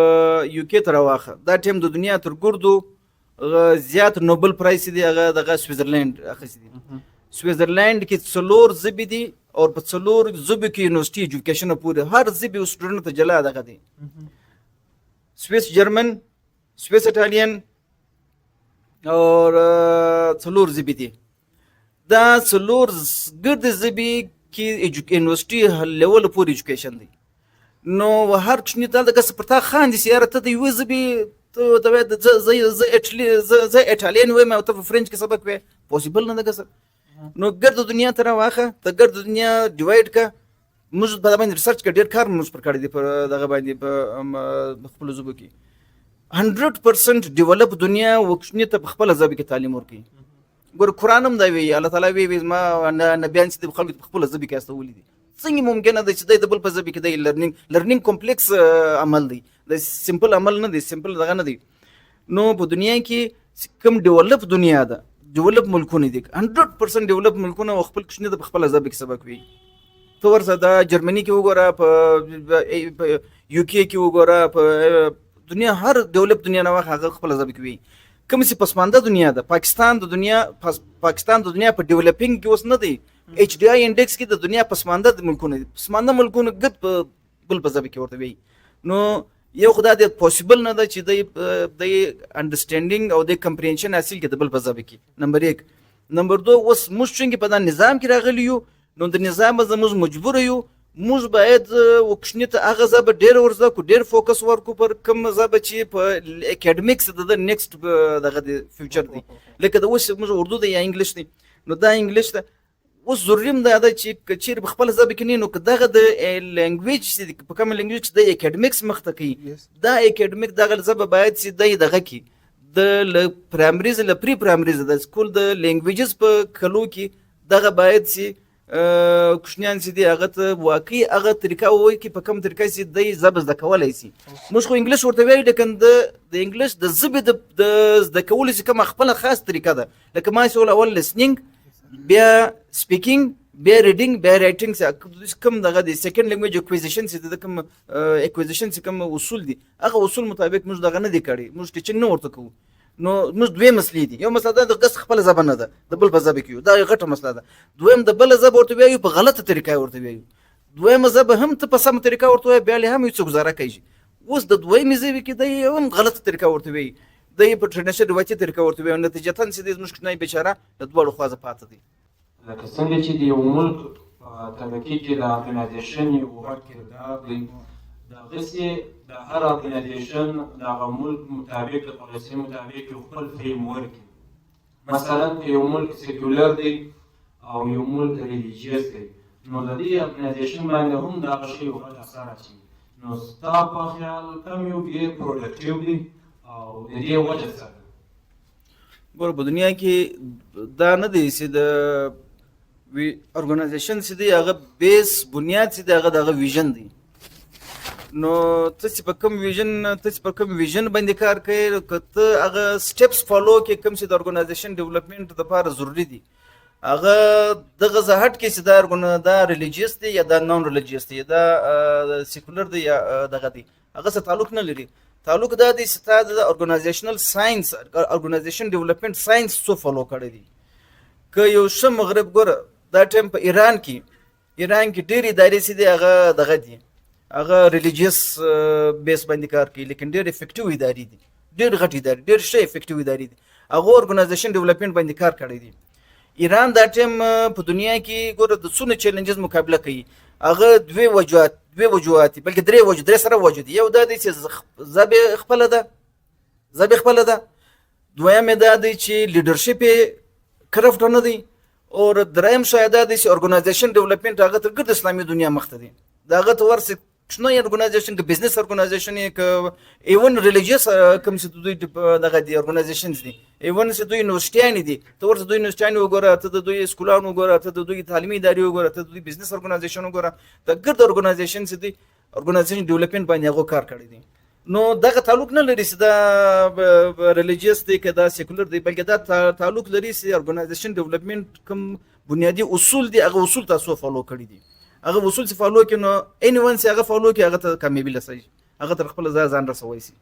یو کې تر واخه دا ټیم د دنیا تر ګردو زیات نوبل پرایز دی هغه دغه سویټزرلند اخیستی دی سویټزرلند کې څلور ژبې دي او په څلور ژبو کې یونیورسيټي ایجوکیشن پورې هر ژبې سټوډنټ ته جلا دغه دی سویس جرمن سویس اټالین اور څلور ژبې دي دا څلور ګرد ژبې کې یونیورسيټي لیول پورې ایجوکیشن دی نو هر کشنی ته دغه سپرتا خان دي سیاره ته د یو ژبې ته زه اټالین وایم او ته فرنچ کې سبق وې پوسیبل نه ده نو ګرد دنیا ته راواخه ته ګرد دنیا ډیوایډ کا موږ په باندې ریسرچ کې ډېر کار موږ پر کړی دی په دغه باندې په خپل ژبه کې 100% ډیولپ دنیا وکشنی ته خپل ژبه کې تعلیم ورکړي ګور قرآن هم دا وی الله تعالی وی ما نبیان چې خلک خپل ژبه کې استولې دي څنګه ممکنه ده چې د بل په ژبه کې د لرنینګ کمپلیکس عمل دی د سمپل عمل نه دی سمپل دغه نه دی نو په دنیا کې کوم ډیولپ دنیا ده ډیولپ ملکونه دي 100% ډیولپ ملکونه خپل کښنه د خپل ژبه کې سبق وی تو ورسره د جرمني کې وګوره په یو کې کې وګوره په دنیا هر ډیولپ دنیا نه هغه خپل ژبه کې وی کوم چې پسمانده دنیا ده پاکستان د دنیا په ډیولپینګ کې اوس نه دی ایچ ډی آی انډیکس کې د دنیا پسمانده ملکونه دي پسمانده ملکونه ګد بل په ژبه کې ورته وی نو یو خدای د پوسیبل نه ده چې د انډرسټینډینګ او د کمپریهنشن حاصل کړي د بل په ژبه کې نمبر 1 نمبر 2 اوس موږ څنګه په دا نظام کې راغلی یو نو د نظام زموږ مجبور یو موږ باید وکښنی ته هغه ژبه ډېر ورزده کو ډېر فوکس ورکو پر کوم ژبه چې په اکیډمیکس د نیکسټ دغه د فیوچر دی لکه د اوس موږ اردو دی یا انګلیش دی نو دا انګلیش ده اوس ضروري ده چې چیرې په خپل ژبه کې نه نو دغه د لینګویج چې په کوم لینګویج د اکیډمیکس مخته کوي دا اکیډمیک دغه ژبه باید چې دغه کې د پرایمریز ل پری پرایمریز د سکول د لینګویجز په کلو کې دغه باید چې کوشنیان چې دی هغه ته واقعي هغه طریقه وایي چې په کوم طریقه چې دی ژبه زده کولی شي موږ خو انګلیش ورته وایو لیکن د انګلیش د ژبې د زده کولو چې کومه خپله خاص طریقه ده لکه ما چې اول لیسنینګ بیا سپیکینګ بیا ریډینګ بیا رایټینګ کوم دغه دی سیکنډ لینګویج اکوزیشن چې د کوم اکوزیشن چې کوم اصول دي هغه اصول مطابق موږ دغه نه دی کړی موږ ټیچینګ نه ورته کوو نو موږ دوی مسلې دي یو مسله ده د قص خپل ژبه نه ده د بل په ژبه کې دا یو غټه مسله ده دویم د بل ژبه ورته وایو په غلطه طریقه ورته وایو دویم ژبه هم ته په سم طریقه ورته وایي بیا هم یو څه گزاره کوي اوس د دویم ژبې کې د هم غلطه طریقه ورته وایي د په ټرډیشنل روایتي طریقه ورته وایي نتیجتا چې د مشکل نه بیچاره د دوړو خوازه پاتې دي لکه څنګه چې د یو ملک طبقې کې د ارګنایزیشن یو غټ کردار دی دغسې د هر ارګنایزیشن د هغه ملک مطابق د پالیسۍ مطابق یو خپل فریم ورک مثلا که یو ملک سیکولر دی او یو ملک ریلیجیس دی نو د دې ارګنایزیشن باندې هم د هغه شی یو غټ اثر اچوي نو ستا په خیال کوم یو ډېر پروډکټیو دی او د دې وجه څه ده ګوره په دنیا کې دا نه دی چې د ارګنایزیشن چې دی هغه بیس بنیاد چې دی هغه دغه ویژن دی نو ته چې په کوم ویژن باندې کار کوي که ته هغه سټیپس فالو کې کوم چې د ارګنایزیشن ډیولپمنټ لپاره ضروری دي هغه دغه زهټ کې چې دا ریلیجیس دی یا دا نان ریلیجیس دی دا سیکولر دی یا دغه دی هغه سره تعلق نه لري تعلق دا دی چې تا د ارګنایزیشنل ساينس ارګنایزیشن ډیولپمنټ ساينس څو فالو کړی دي که یو ښه مغرب ګوره دا ټایم په ایران کې ډېرې ادارې چې دي هغه دغه دي هغه ریلیجیس بیس باندې کار کوي لیکن ډېر افیکټیو ادارې دي ډېر غټ ادارې ډېر ښه افیکټیو ادارې دي هغه ارګنایزیشن ډیولپمنټ باندې کار کړی دی ایران دا ټایم په دنیا کې ګوره د څونه چیلنجز مقابله کوي هغه دوه وجوهات بلکې درې سره وجود یو دا دی چې ژبه خپله ده دویم دا دی چې لیډرشپ کرفټ نه دی او دریم شاید دا دی چې ارګنایزیشن ډیولپمنټ هغه تر ګرد اسلامي دنیا مخته دی دا هغه ته ورسې شنو ارګنایزیشن که بزنس ارګنایزیشن که ایون ریلیجیس کوم چې دوی دغه دی ارګنایزیشنز دي ایون چې دوی یونیورسټیانې دي ته ورته دوی یونیورسټیانې وګوره ته د دوی سکولان وګوره ته د دوی تعلیمي ادارې وګوره ته د دوی بزنس ارګنایزیشن وګوره د ګرد ارګنایزیشن چې دي ارګنایزیشن ډیولپمنټ باندې هغه کار کړی دي نو دغه تعلق نه لري چې دا ریلیجیس دی که دا سیکولر دی بلکې دا تعلق لري چې ارګنایزیشن ډیولپمنټ کوم بنیادی اصول دي هغه اصول تاسو فالو کړی دي هغه اصول چې فالو کړي نو اني ون چې هغه فالو کړي هغه ته کامیابی لسي هغه تر خپل ځان رسوي سي